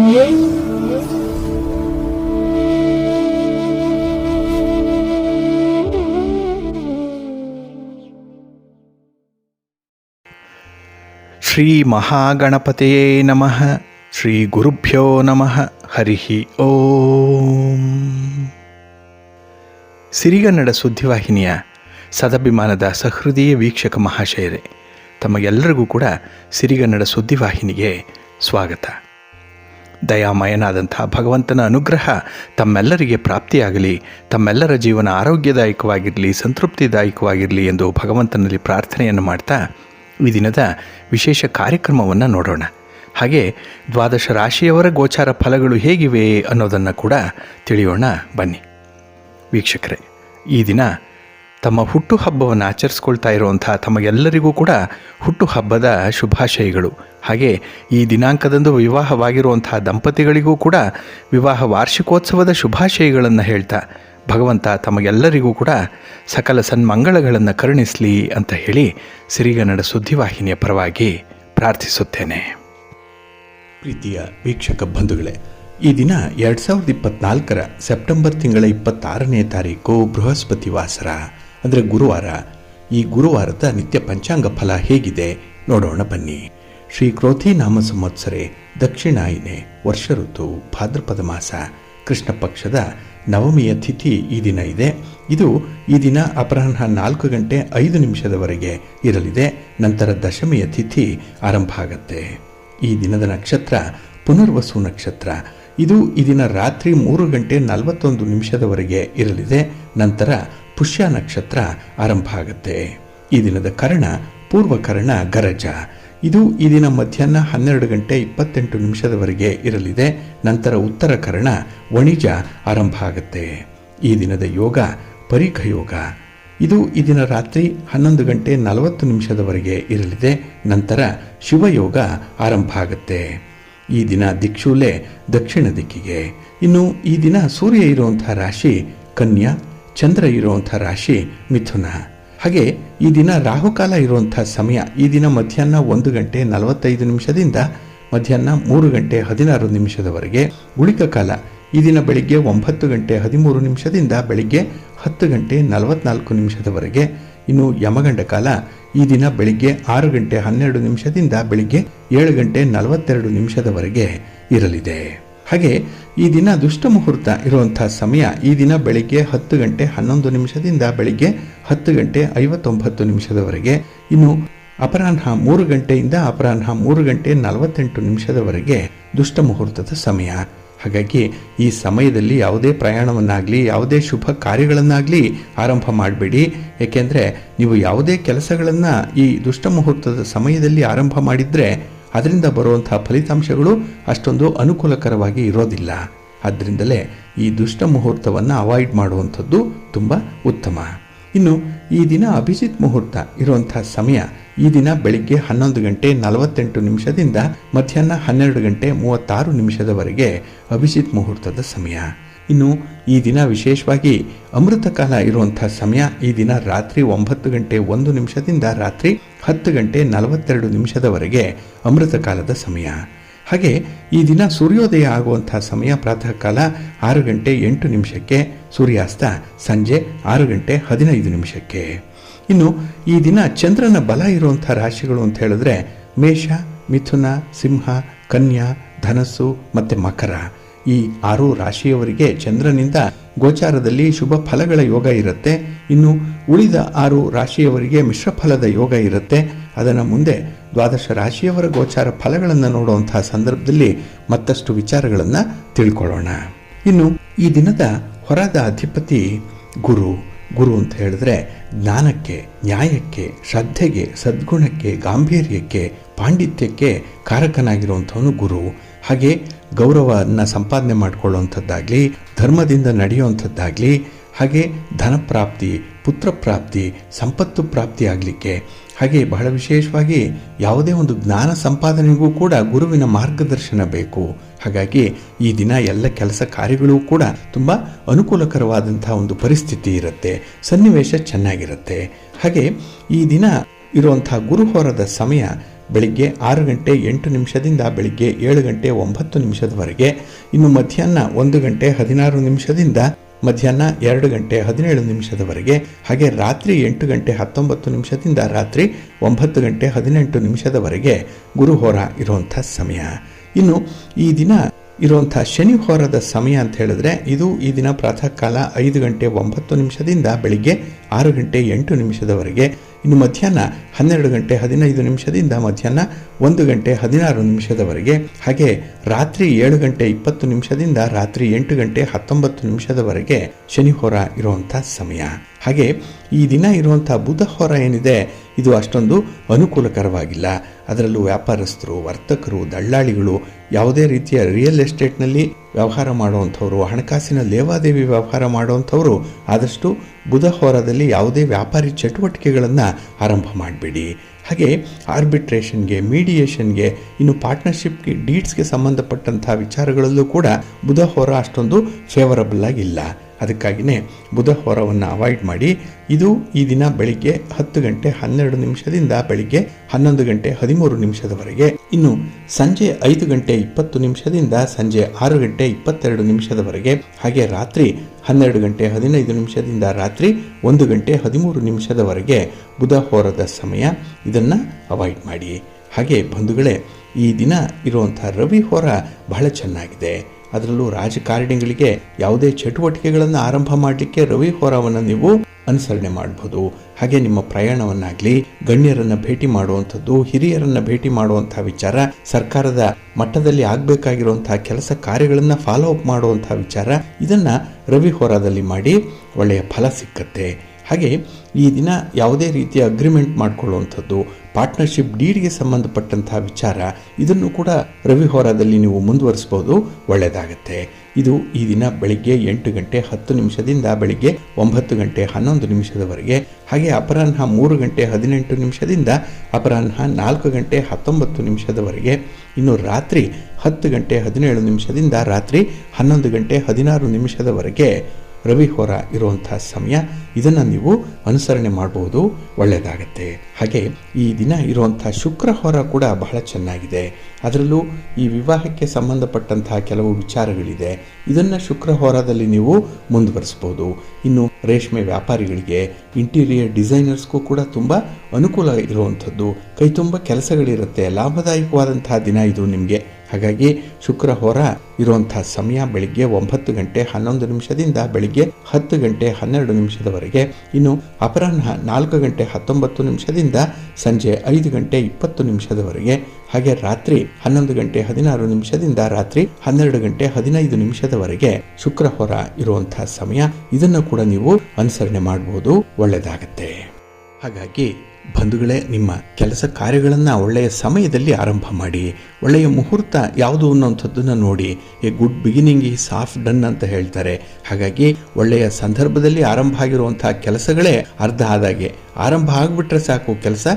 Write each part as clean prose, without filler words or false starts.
ಶ್ರೀ ಮಹಾಗಣಪತಯೇ ನಮಃ. ಶ್ರೀ ಗುರುಭ್ಯೋ ನಮಃ. ಹರಿ ಓಂ. ಸಿರಿಗನ್ನಡ ಸುದ್ದಿವಾಹಿನಿಯ ಸದಭಿಮಾನದ ಸಹೃದಯ ವೀಕ್ಷಕ ಮಹಾಶಯರೇ, ತಮಗೆಲ್ಲರಿಗೂ ಕೂಡ ಸಿರಿಗನ್ನಡ ಸುದ್ದಿವಾಹಿನಿಗೆ ಸ್ವಾಗತ. ದಯಾಮಯನಾದಂಥ ಭಗವಂತನ ಅನುಗ್ರಹ ತಮ್ಮೆಲ್ಲರಿಗೆ ಪ್ರಾಪ್ತಿಯಾಗಲಿ, ತಮ್ಮೆಲ್ಲರ ಜೀವನ ಆರೋಗ್ಯದಾಯಕವಾಗಿರಲಿ, ಸಂತೃಪ್ತಿದಾಯಕವಾಗಿರಲಿ ಎಂದು ಭಗವಂತನಲ್ಲಿ ಪ್ರಾರ್ಥನೆಯನ್ನು ಮಾಡ್ತಾ ಈ ದಿನದ ವಿಶೇಷ ಕಾರ್ಯಕ್ರಮವನ್ನು ನೋಡೋಣ. ಹಾಗೆ ದ್ವಾದಶ ರಾಶಿಯವರ ಗೋಚಾರ ಫಲಗಳು ಹೇಗಿವೆ ಅನ್ನೋದನ್ನು ಕೂಡ ತಿಳಿಯೋಣ ಬನ್ನಿ. ವೀಕ್ಷಕರೇ, ಈ ದಿನ ತಮ್ಮ ಹುಟ್ಟುಹಬ್ಬವನ್ನು ಆಚರಿಸ್ಕೊಳ್ತಾ ಇರುವಂಥ ತಮಗೆಲ್ಲರಿಗೂ ಕೂಡ ಹುಟ್ಟುಹಬ್ಬದ ಶುಭಾಶಯಗಳು. ಹಾಗೆ ಈ ದಿನಾಂಕದಂದು ವಿವಾಹವಾಗಿರುವಂಥ ದಂಪತಿಗಳಿಗೂ ಕೂಡ ವಿವಾಹ ವಾರ್ಷಿಕೋತ್ಸವದ ಶುಭಾಶಯಗಳನ್ನು ಹೇಳ್ತಾ ಭಗವಂತ ತಮಗೆಲ್ಲರಿಗೂ ಕೂಡ ಸಕಲ ಸನ್ಮಂಗಳಗಳನ್ನು ಕರುಣಿಸಲಿ ಅಂತ ಹೇಳಿ ಸಿರಿಗನ್ನಡ ಸುದ್ದಿವಾಹಿನಿಯ ಪರವಾಗಿ ಪ್ರಾರ್ಥಿಸುತ್ತೇನೆ. ಪ್ರೀತಿಯ ವೀಕ್ಷಕ ಬಂಧುಗಳೇ, ಈ ದಿನ 2024 ಸೆಪ್ಟೆಂಬರ್ ತಿಂಗಳ 26ನೇ ತಾರೀಕು ಬೃಹಸ್ಪತಿ ವಾಸರ, ಅಂದರೆ ಗುರುವಾರ. ಈ ಗುರುವಾರದ ನಿತ್ಯ ಪಂಚಾಂಗ ಫಲ ಹೇಗಿದೆ ನೋಡೋಣ ಬನ್ನಿ. ಶ್ರೀ ಕ್ರೋಧಿ ನಾಮ ಸಂವತ್ಸರೆ ದಕ್ಷಿಣಾಯಿನೆ ವರ್ಷ ಋತು ಭಾದ್ರಪದ ಮಾಸ ಕೃಷ್ಣ ಪಕ್ಷದ ನವಮಿಯ ತಿಥಿ ಈ ದಿನ ಇದೆ. ಇದು ಈ ದಿನ ಅಪರಾಹ್ನ 4:05 ಇರಲಿದೆ. ನಂತರ ದಶಮಿಯ ತಿಥಿ ಆರಂಭ ಆಗತ್ತೆ. ಈ ದಿನದ ನಕ್ಷತ್ರ ಪುನರ್ವಸು ನಕ್ಷತ್ರ. ಇದು ಈ ದಿನ ರಾತ್ರಿ 3:41 ಇರಲಿದೆ. ನಂತರ ಪುಷ್ಯ ನಕ್ಷತ್ರ ಆರಂಭ ಆಗತ್ತೆ. ಈ ದಿನದ ಕರ್ಣ ಪೂರ್ವಕರ್ಣ ಗರಜ. ಇದು ಈ ದಿನ ಮಧ್ಯಾಹ್ನ 12:28 ಇರಲಿದೆ. ನಂತರ ಉತ್ತರ ಕರ್ಣ ವಣಿಜ ಆರಂಭ ಆಗುತ್ತೆ. ಈ ದಿನದ ಯೋಗ ಪರಿಘ ಯೋಗ. ಇದು ಈ ದಿನ ರಾತ್ರಿ 11:40 ಇರಲಿದೆ. ನಂತರ ಶಿವಯೋಗ ಆರಂಭ ಆಗುತ್ತೆ. ಈ ದಿನ ದಿಕ್ಷೂಲೆ ದಕ್ಷಿಣ ದಿಕ್ಕಿಗೆ. ಇನ್ನು ಈ ದಿನ ಸೂರ್ಯ ಇರುವಂಥ ರಾಶಿ ಕನ್ಯಾ, ಚಂದ್ರ ಇರುವಂಥ ರಾಶಿ ಮಿಥುನ. ಹಾಗೆ ಈ ದಿನ ರಾಹುಕಾಲ ಇರುವಂಥ ಸಮಯ ಈ ದಿನ ಮಧ್ಯಾಹ್ನ 1:45 ಮಧ್ಯಾಹ್ನ 3:16 ಉಳಿಕ ಕಾಲ ಈ ದಿನ ಬೆಳಿಗ್ಗೆ 9:13 ಬೆಳಿಗ್ಗೆ 10:44 ಇನ್ನು ಯಮಗಂಡ ಕಾಲ ಈ ದಿನ ಬೆಳಿಗ್ಗೆ 6:12 ಬೆಳಿಗ್ಗೆ 7:42 ಇರಲಿದೆ. ಹಾಗೆ ಈ ದಿನ ದುಷ್ಟ ಮುಹೂರ್ತ ಇರುವಂಥ ಸಮಯ ಈ ದಿನ ಬೆಳಿಗ್ಗೆ 10:11 ಬೆಳಿಗ್ಗೆ 10:59 ಇನ್ನು ಅಪರಾಹ್ನ 3 ಗಂಟೆಯಿಂದ ಅಪರಾಹ್ನ 3:48 ದುಷ್ಟ ಮುಹೂರ್ತದ ಸಮಯ. ಹಾಗಾಗಿ ಈ ಸಮಯದಲ್ಲಿ ಯಾವುದೇ ಪ್ರಯಾಣವನ್ನಾಗಲಿ ಯಾವುದೇ ಶುಭ ಕಾರ್ಯಗಳನ್ನಾಗಲಿ ಆರಂಭ ಮಾಡಬೇಡಿ. ಏಕೆಂದರೆ ನೀವು ಯಾವುದೇ ಕೆಲಸಗಳನ್ನು ಈ ದುಷ್ಟ ಮುಹೂರ್ತದ ಸಮಯದಲ್ಲಿ ಆರಂಭ ಮಾಡಿದರೆ ಅದರಿಂದ ಬರುವಂಥ ಫಲಿತಾಂಶಗಳು ಅಷ್ಟೊಂದು ಅನುಕೂಲಕರವಾಗಿ ಇರೋದಿಲ್ಲ. ಆದ್ದರಿಂದಲೇ ಈ ದುಷ್ಟ ಮುಹೂರ್ತವನ್ನು ಅವಾಯ್ಡ್ ಮಾಡುವಂಥದ್ದು ತುಂಬ ಉತ್ತಮ. ಇನ್ನು ಈ ದಿನ ಅಭಿಜಿತ್ ಮುಹೂರ್ತ ಇರುವಂಥ ಸಮಯ ಈ ದಿನ ಬೆಳಿಗ್ಗೆ 11:48 ಮಧ್ಯಾಹ್ನ 12:36 ಅಭಿಜಿತ್ ಮುಹೂರ್ತದ ಸಮಯ. ಇನ್ನು ಈ ದಿನ ವಿಶೇಷವಾಗಿ ಅಮೃತ ಕಾಲ ಇರುವಂಥ ಸಮಯ ಈ ದಿನ ರಾತ್ರಿ 9:01 ರಾತ್ರಿ 10:42 ಅಮೃತ ಕಾಲದ ಸಮಯ. ಹಾಗೆ ಈ ದಿನ ಸೂರ್ಯೋದಯ ಆಗುವಂಥ ಸಮಯ ಪ್ರಾತಃ ಕಾಲ 6:08 ಸೂರ್ಯಾಸ್ತ ಸಂಜೆ 6:15. ಇನ್ನು ಈ ದಿನ ಚಂದ್ರನ ಬಲ ಇರುವಂಥ ರಾಶಿಗಳು ಅಂತ ಹೇಳಿದ್ರೆ ಮೇಷ, ಮಿಥುನ, ಸಿಂಹ, ಕನ್ಯಾ, ಧನಸ್ಸು ಮತ್ತು ಮಕರ. ಈ 6 ರಾಶಿಯವರಿಗೆ ಚಂದ್ರನಿಂದ ಗೋಚಾರದಲ್ಲಿ ಶುಭ ಫಲಗಳ ಯೋಗ ಇರುತ್ತೆ. ಇನ್ನು ಉಳಿದ 6 ರಾಶಿಯವರಿಗೆ ಮಿಶ್ರ ಫಲದ ಯೋಗ ಇರುತ್ತೆ. ಅದನ್ನು ಮುಂದೆ ದ್ವಾದಶ ರಾಶಿಯವರ ಗೋಚಾರ ಫಲಗಳನ್ನು ನೋಡುವಂತಹ ಸಂದರ್ಭದಲ್ಲಿ ಮತ್ತಷ್ಟು ವಿಚಾರಗಳನ್ನು ತಿಳ್ಕೊಳ್ಳೋಣ. ಇನ್ನು ಈ ದಿನದ ಹೊರದ ಅಧಿಪತಿ ಗುರು. ಗುರು ಅಂತ ಹೇಳಿದ್ರೆ ಜ್ಞಾನಕ್ಕೆ, ನ್ಯಾಯಕ್ಕೆ, ಶ್ರದ್ಧೆಗೆ, ಸದ್ಗುಣಕ್ಕೆ, ಗಾಂಭೀರ್ಯಕ್ಕೆ, ಪಾಂಡಿತ್ಯಕ್ಕೆ ಕಾರಕನಾಗಿರುವಂಥವನು ಗುರು. ಹಾಗೆ ಗೌರವವನ್ನು ಸಂಪಾದನೆ ಮಾಡಿಕೊಳ್ಳುವಂಥದ್ದಾಗಲಿ, ಧರ್ಮದಿಂದ ನಡೆಯುವಂಥದ್ದಾಗಲಿ, ಹಾಗೆ ಧನಪ್ರಾಪ್ತಿ, ಪುತ್ರಪ್ರಾಪ್ತಿ, ಸಂಪತ್ತು ಪ್ರಾಪ್ತಿ ಆಗಲಿಕ್ಕೆ, ಹಾಗೆ ಬಹಳ ವಿಶೇಷವಾಗಿ ಯಾವುದೇ ಒಂದು ಜ್ಞಾನ ಸಂಪಾದನೆಗೂ ಕೂಡ ಗುರುವಿನ ಮಾರ್ಗದರ್ಶನ ಬೇಕು. ಹಾಗಾಗಿ ಈ ದಿನ ಎಲ್ಲ ಕೆಲಸ ಕಾರ್ಯಗಳು ಕೂಡ ತುಂಬ ಅನುಕೂಲಕರವಾದಂಥ ಒಂದು ಪರಿಸ್ಥಿತಿ ಇರುತ್ತೆ, ಸನ್ನಿವೇಶ ಚೆನ್ನಾಗಿರುತ್ತೆ. ಹಾಗೆ ಈ ದಿನ ಇರುವಂಥ ಗುರುಹೋರದ ಸಮಯ ಬೆಳಿಗ್ಗೆ 6 ಗಂಟೆ 8 ನಿಮಿಷದಿಂದ ಬೆಳಿಗ್ಗೆ 7 ಗಂಟೆ 9 ನಿಮಿಷದವರೆಗೆ. ಇನ್ನು ಮಧ್ಯಾಹ್ನ 1 ಗಂಟೆ 16 ನಿಮಿಷದಿಂದ ಮಧ್ಯಾಹ್ನ 2 ಗಂಟೆ 17 ನಿಮಿಷದವರೆಗೆ. ಹಾಗೆ ರಾತ್ರಿ 8 ಗಂಟೆ 19 ನಿಮಿಷದಿಂದ ರಾತ್ರಿ 9 ಗಂಟೆ 18 ನಿಮಿಷದವರೆಗೆ ಗುರುಹೋರ ಇರುವಂಥ ಸಮಯ. ಇನ್ನು ಈ ದಿನ ಇರುವಂಥ ಶನಿ ಹೋರದ ಸಮಯ ಅಂತ ಹೇಳಿದ್ರೆ ಇದು ಈ ದಿನ ಪ್ರಾತಃ ಕಾಲ 5 ಗಂಟೆ 9 ನಿಮಿಷದಿಂದ ಬೆಳಿಗ್ಗೆ 6 ಗಂಟೆ 8 ನಿಮಿಷದವರೆಗೆ. ಇನ್ನು ಮಧ್ಯಾಹ್ನ 12 ಗಂಟೆ 15 ನಿಮಿಷದಿಂದ ಮಧ್ಯಾಹ್ನ 1 ಗಂಟೆ 16 ನಿಮಿಷದವರೆಗೆ. ಹಾಗೆ ರಾತ್ರಿ 7 ಗಂಟೆ 20 ನಿಮಿಷದಿಂದ ರಾತ್ರಿ 8 ಗಂಟೆ 19 ನಿಮಿಷದವರೆಗೆ ಶನಿ ಹೋರ ಇರುವಂಥ ಸಮಯ. ಹಾಗೆ ಈ ದಿನ ಇರುವಂಥ ಬುಧ ಹೋರ ಏನಿದೆ ಇದು ಅಷ್ಟೊಂದು ಅನುಕೂಲಕರವಾಗಿಲ್ಲ. ಅದರಲ್ಲೂ ವ್ಯಾಪಾರಸ್ಥರು, ವರ್ತಕರು, ದಳ್ಳಾಳಿಗಳು, ಯಾವುದೇ ರೀತಿಯ ರಿಯಲ್ ಎಸ್ಟೇಟ್ನಲ್ಲಿ ವ್ಯವಹಾರ ಮಾಡುವಂಥವ್ರು, ಹಣಕಾಸಿನ ಲೇವಾದೇವಿ ವ್ಯವಹಾರ ಮಾಡುವಂಥವರು ಆದಷ್ಟು ಬುಧ ಹೋರದಲ್ಲಿ ಯಾವುದೇ ವ್ಯಾಪಾರಿ ಚಟುವಟಿಕೆಗಳನ್ನು ಆರಂಭ ಮಾಡಬೇಡಿ. ಹಾಗೆ ಆರ್ಬಿಟ್ರೇಷನ್ಗೆ, ಮೀಡಿಯೇಷನ್ಗೆ, ಇನ್ನು ಪಾರ್ಟ್ನರ್ಶಿಪ್ಗೆ, ಡೀಡ್ಸ್ಗೆ ಸಂಬಂಧಪಟ್ಟಂಥ ವಿಚಾರಗಳಲ್ಲೂ ಕೂಡ ಬುಧ ಹೋರ ಅಷ್ಟೊಂದು ಫೇವರಬಲ್ ಆಗಿಲ್ಲ. ಅದಕ್ಕಾಗಿಯೇ ಬುಧ ಹೋರವನ್ನು ಅವಾಯ್ಡ್ ಮಾಡಿ. ಇದು ಈ ದಿನ ಬೆಳಿಗ್ಗೆ 10 ಗಂಟೆ 12 ನಿಮಿಷದಿಂದ ಬೆಳಿಗ್ಗೆ 11 ಗಂಟೆ 13 ನಿಮಿಷದವರೆಗೆ. ಇನ್ನು ಸಂಜೆ 5 ಗಂಟೆ 20 ನಿಮಿಷದಿಂದ ಸಂಜೆ 6 ಗಂಟೆ 22 ನಿಮಿಷದವರೆಗೆ. ಹಾಗೆ ರಾತ್ರಿ 12 ಗಂಟೆ 15 ನಿಮಿಷದಿಂದ ರಾತ್ರಿ 1 ಗಂಟೆ 13 ನಿಮಿಷದವರೆಗೆ ಬುಧ ಹೋರದ ಸಮಯ. ಇದನ್ನು ಅವಾಯ್ಡ್ ಮಾಡಿ. ಹಾಗೆ ಬಂಧುಗಳೇ, ಈ ದಿನ ಇರುವಂಥ ರವಿ ಹೋರ ಬಹಳ ಚೆನ್ನಾಗಿದೆ. ಅದರಲ್ಲೂ ರಾಜಕಾರಣಿಗಳಿಗೆ ಯಾವುದೇ ಚಟುವಟಿಕೆಗಳನ್ನು ಆರಂಭ ಮಾಡಲಿಕ್ಕೆ ರವಿ ಹೋರವನ್ನು ನೀವು ಅನುಸರಣೆ ಮಾಡಬಹುದು. ಹಾಗೆ ನಿಮ್ಮ ಪ್ರಯಾಣವನ್ನಾಗಲಿ, ಗಣ್ಯರನ್ನು ಭೇಟಿ ಮಾಡುವಂಥದ್ದು, ಹಿರಿಯರನ್ನು ಭೇಟಿ ಮಾಡುವಂಥ ವಿಚಾರ, ಸರ್ಕಾರದ ಮಟ್ಟದಲ್ಲಿ ಆಗಬೇಕಾಗಿರುವಂಥ ಕೆಲಸ ಕಾರ್ಯಗಳನ್ನು ಫಾಲೋ ಅಪ್ ಮಾಡುವಂಥ ವಿಚಾರ, ಇದನ್ನು ರವಿ ಹೋರಾದಲ್ಲಿ ಮಾಡಿ ಒಳ್ಳೆಯ ಫಲ ಸಿಕ್ಕತ್ತೆ. ಹಾಗೆ ಈ ದಿನ ಯಾವುದೇ ರೀತಿಯ ಅಗ್ರಿಮೆಂಟ್ ಮಾಡಿಕೊಳ್ಳುವಂಥದ್ದು, ಪಾರ್ಟ್ನರ್ಶಿಪ್ ಡೀಡ್ಗೆ ಸಂಬಂಧಪಟ್ಟಂತಹ ವಿಚಾರ, ಇದನ್ನು ಕೂಡ ರವಿ ಹೋರಾದಲ್ಲಿ ನೀವು ಮುಂದುವರಿಸ್ಬೋದು, ಒಳ್ಳೆಯದಾಗತ್ತೆ. ಇದು ಈ ದಿನ ಬೆಳಿಗ್ಗೆ 8 ಗಂಟೆ 10 ನಿಮಿಷದಿಂದ ಬೆಳಿಗ್ಗೆ 9 ಗಂಟೆ 11 ನಿಮಿಷದವರೆಗೆ. ಹಾಗೆ ಅಪರಾಹ್ನ 3 ಗಂಟೆ 18 ನಿಮಿಷದಿಂದ ಅಪರಾಹ್ನ 4 ಗಂಟೆ 19 ನಿಮಿಷದವರೆಗೆ. ಇನ್ನು ರಾತ್ರಿ 10 ಗಂಟೆ 17 ನಿಮಿಷದಿಂದ ರಾತ್ರಿ 11 ಗಂಟೆ 16 ನಿಮಿಷದವರೆಗೆ ರವಿ ಹೋರ ಇರುವಂಥ ಸಮಯ. ಇದನ್ನು ನೀವು ಅನುಸರಣೆ ಮಾಡಬಹುದು, ಒಳ್ಳೆಯದಾಗತ್ತೆ. ಹಾಗೆ ಈ ದಿನ ಇರುವಂಥ ಶುಕ್ರ ಹೋರ ಕೂಡ ಬಹಳ ಚೆನ್ನಾಗಿದೆ. ಅದರಲ್ಲೂ ಈ ವಿವಾಹಕ್ಕೆ ಸಂಬಂಧಪಟ್ಟಂತಹ ಕೆಲವು ವಿಚಾರಗಳಿದೆ, ಇದನ್ನು ಶುಕ್ರ ಹೋರಾದಲ್ಲಿ ನೀವು ಮುಂದುವರಿಸ್ಬೋದು. ಇನ್ನು ರೇಷ್ಮೆ ವ್ಯಾಪಾರಿಗಳಿಗೆ, ಇಂಟೀರಿಯರ್ ಡಿಸೈನರ್ಸ್ಗೂ ಕೂಡ ತುಂಬ ಅನುಕೂಲ ಇರುವಂಥದ್ದು, ಕೈ ತುಂಬ ಕೆಲಸಗಳಿರುತ್ತೆ, ಲಾಭದಾಯಕವಾದಂತಹ ದಿನ ಇದು ನಿಮಗೆ. ಹಾಗಾಗಿ ಶುಕ್ರ ಹೋರ ಇರುವಂಥ ಸಮಯ ಬೆಳಿಗ್ಗೆ 9 ಗಂಟೆ 11 ನಿಮಿಷದಿಂದ ಬೆಳಿಗ್ಗೆ 10 ಗಂಟೆ 12 ನಿಮಿಷದವರೆಗೆ. ಇನ್ನು ಅಪರಾಹ್ನ 4 ಗಂಟೆ 19 ನಿಮಿಷದಿಂದ ಸಂಜೆ 5 ಗಂಟೆ 20 ನಿಮಿಷದವರೆಗೆ. ಹಾಗೆ ರಾತ್ರಿ 11 ಗಂಟೆ 16 ನಿಮಿಷದಿಂದ ರಾತ್ರಿ 12 ಗಂಟೆ 15 ನಿಮಿಷದವರೆಗೆ ಶುಕ್ರ ಹೋರ ಇರುವಂಥ ಸಮಯ. ಇದನ್ನು ಕೂಡ ನೀವು ಅನುಸರಣೆ ಮಾಡಬಹುದು, ಒಳ್ಳೆಯದಾಗತ್ತೆ. ಹಾಗಾಗಿ ಬಂಧುಗಳೇ, ನಿಮ್ಮ ಕೆಲಸ ಕಾರ್ಯಗಳನ್ನು ಒಳ್ಳೆಯ ಸಮಯದಲ್ಲಿ ಆರಂಭ ಮಾಡಿ. ಒಳ್ಳೆಯ ಮುಹೂರ್ತ ಯಾವುದು ಅನ್ನೋಂಥದ್ದನ್ನು ನೋಡಿ. A good beginning is half done ಅಂತ ಹೇಳ್ತಾರೆ. ಹಾಗಾಗಿ ಒಳ್ಳೆಯ ಸಂದರ್ಭದಲ್ಲಿ ಆರಂಭ ಆಗಿರುವಂಥ ಕೆಲಸಗಳೇ ಅರ್ಧ ಆದಾಗೆ. ಆರಂಭ ಆಗಿಬಿಟ್ರೆ ಸಾಕು, ಕೆಲಸ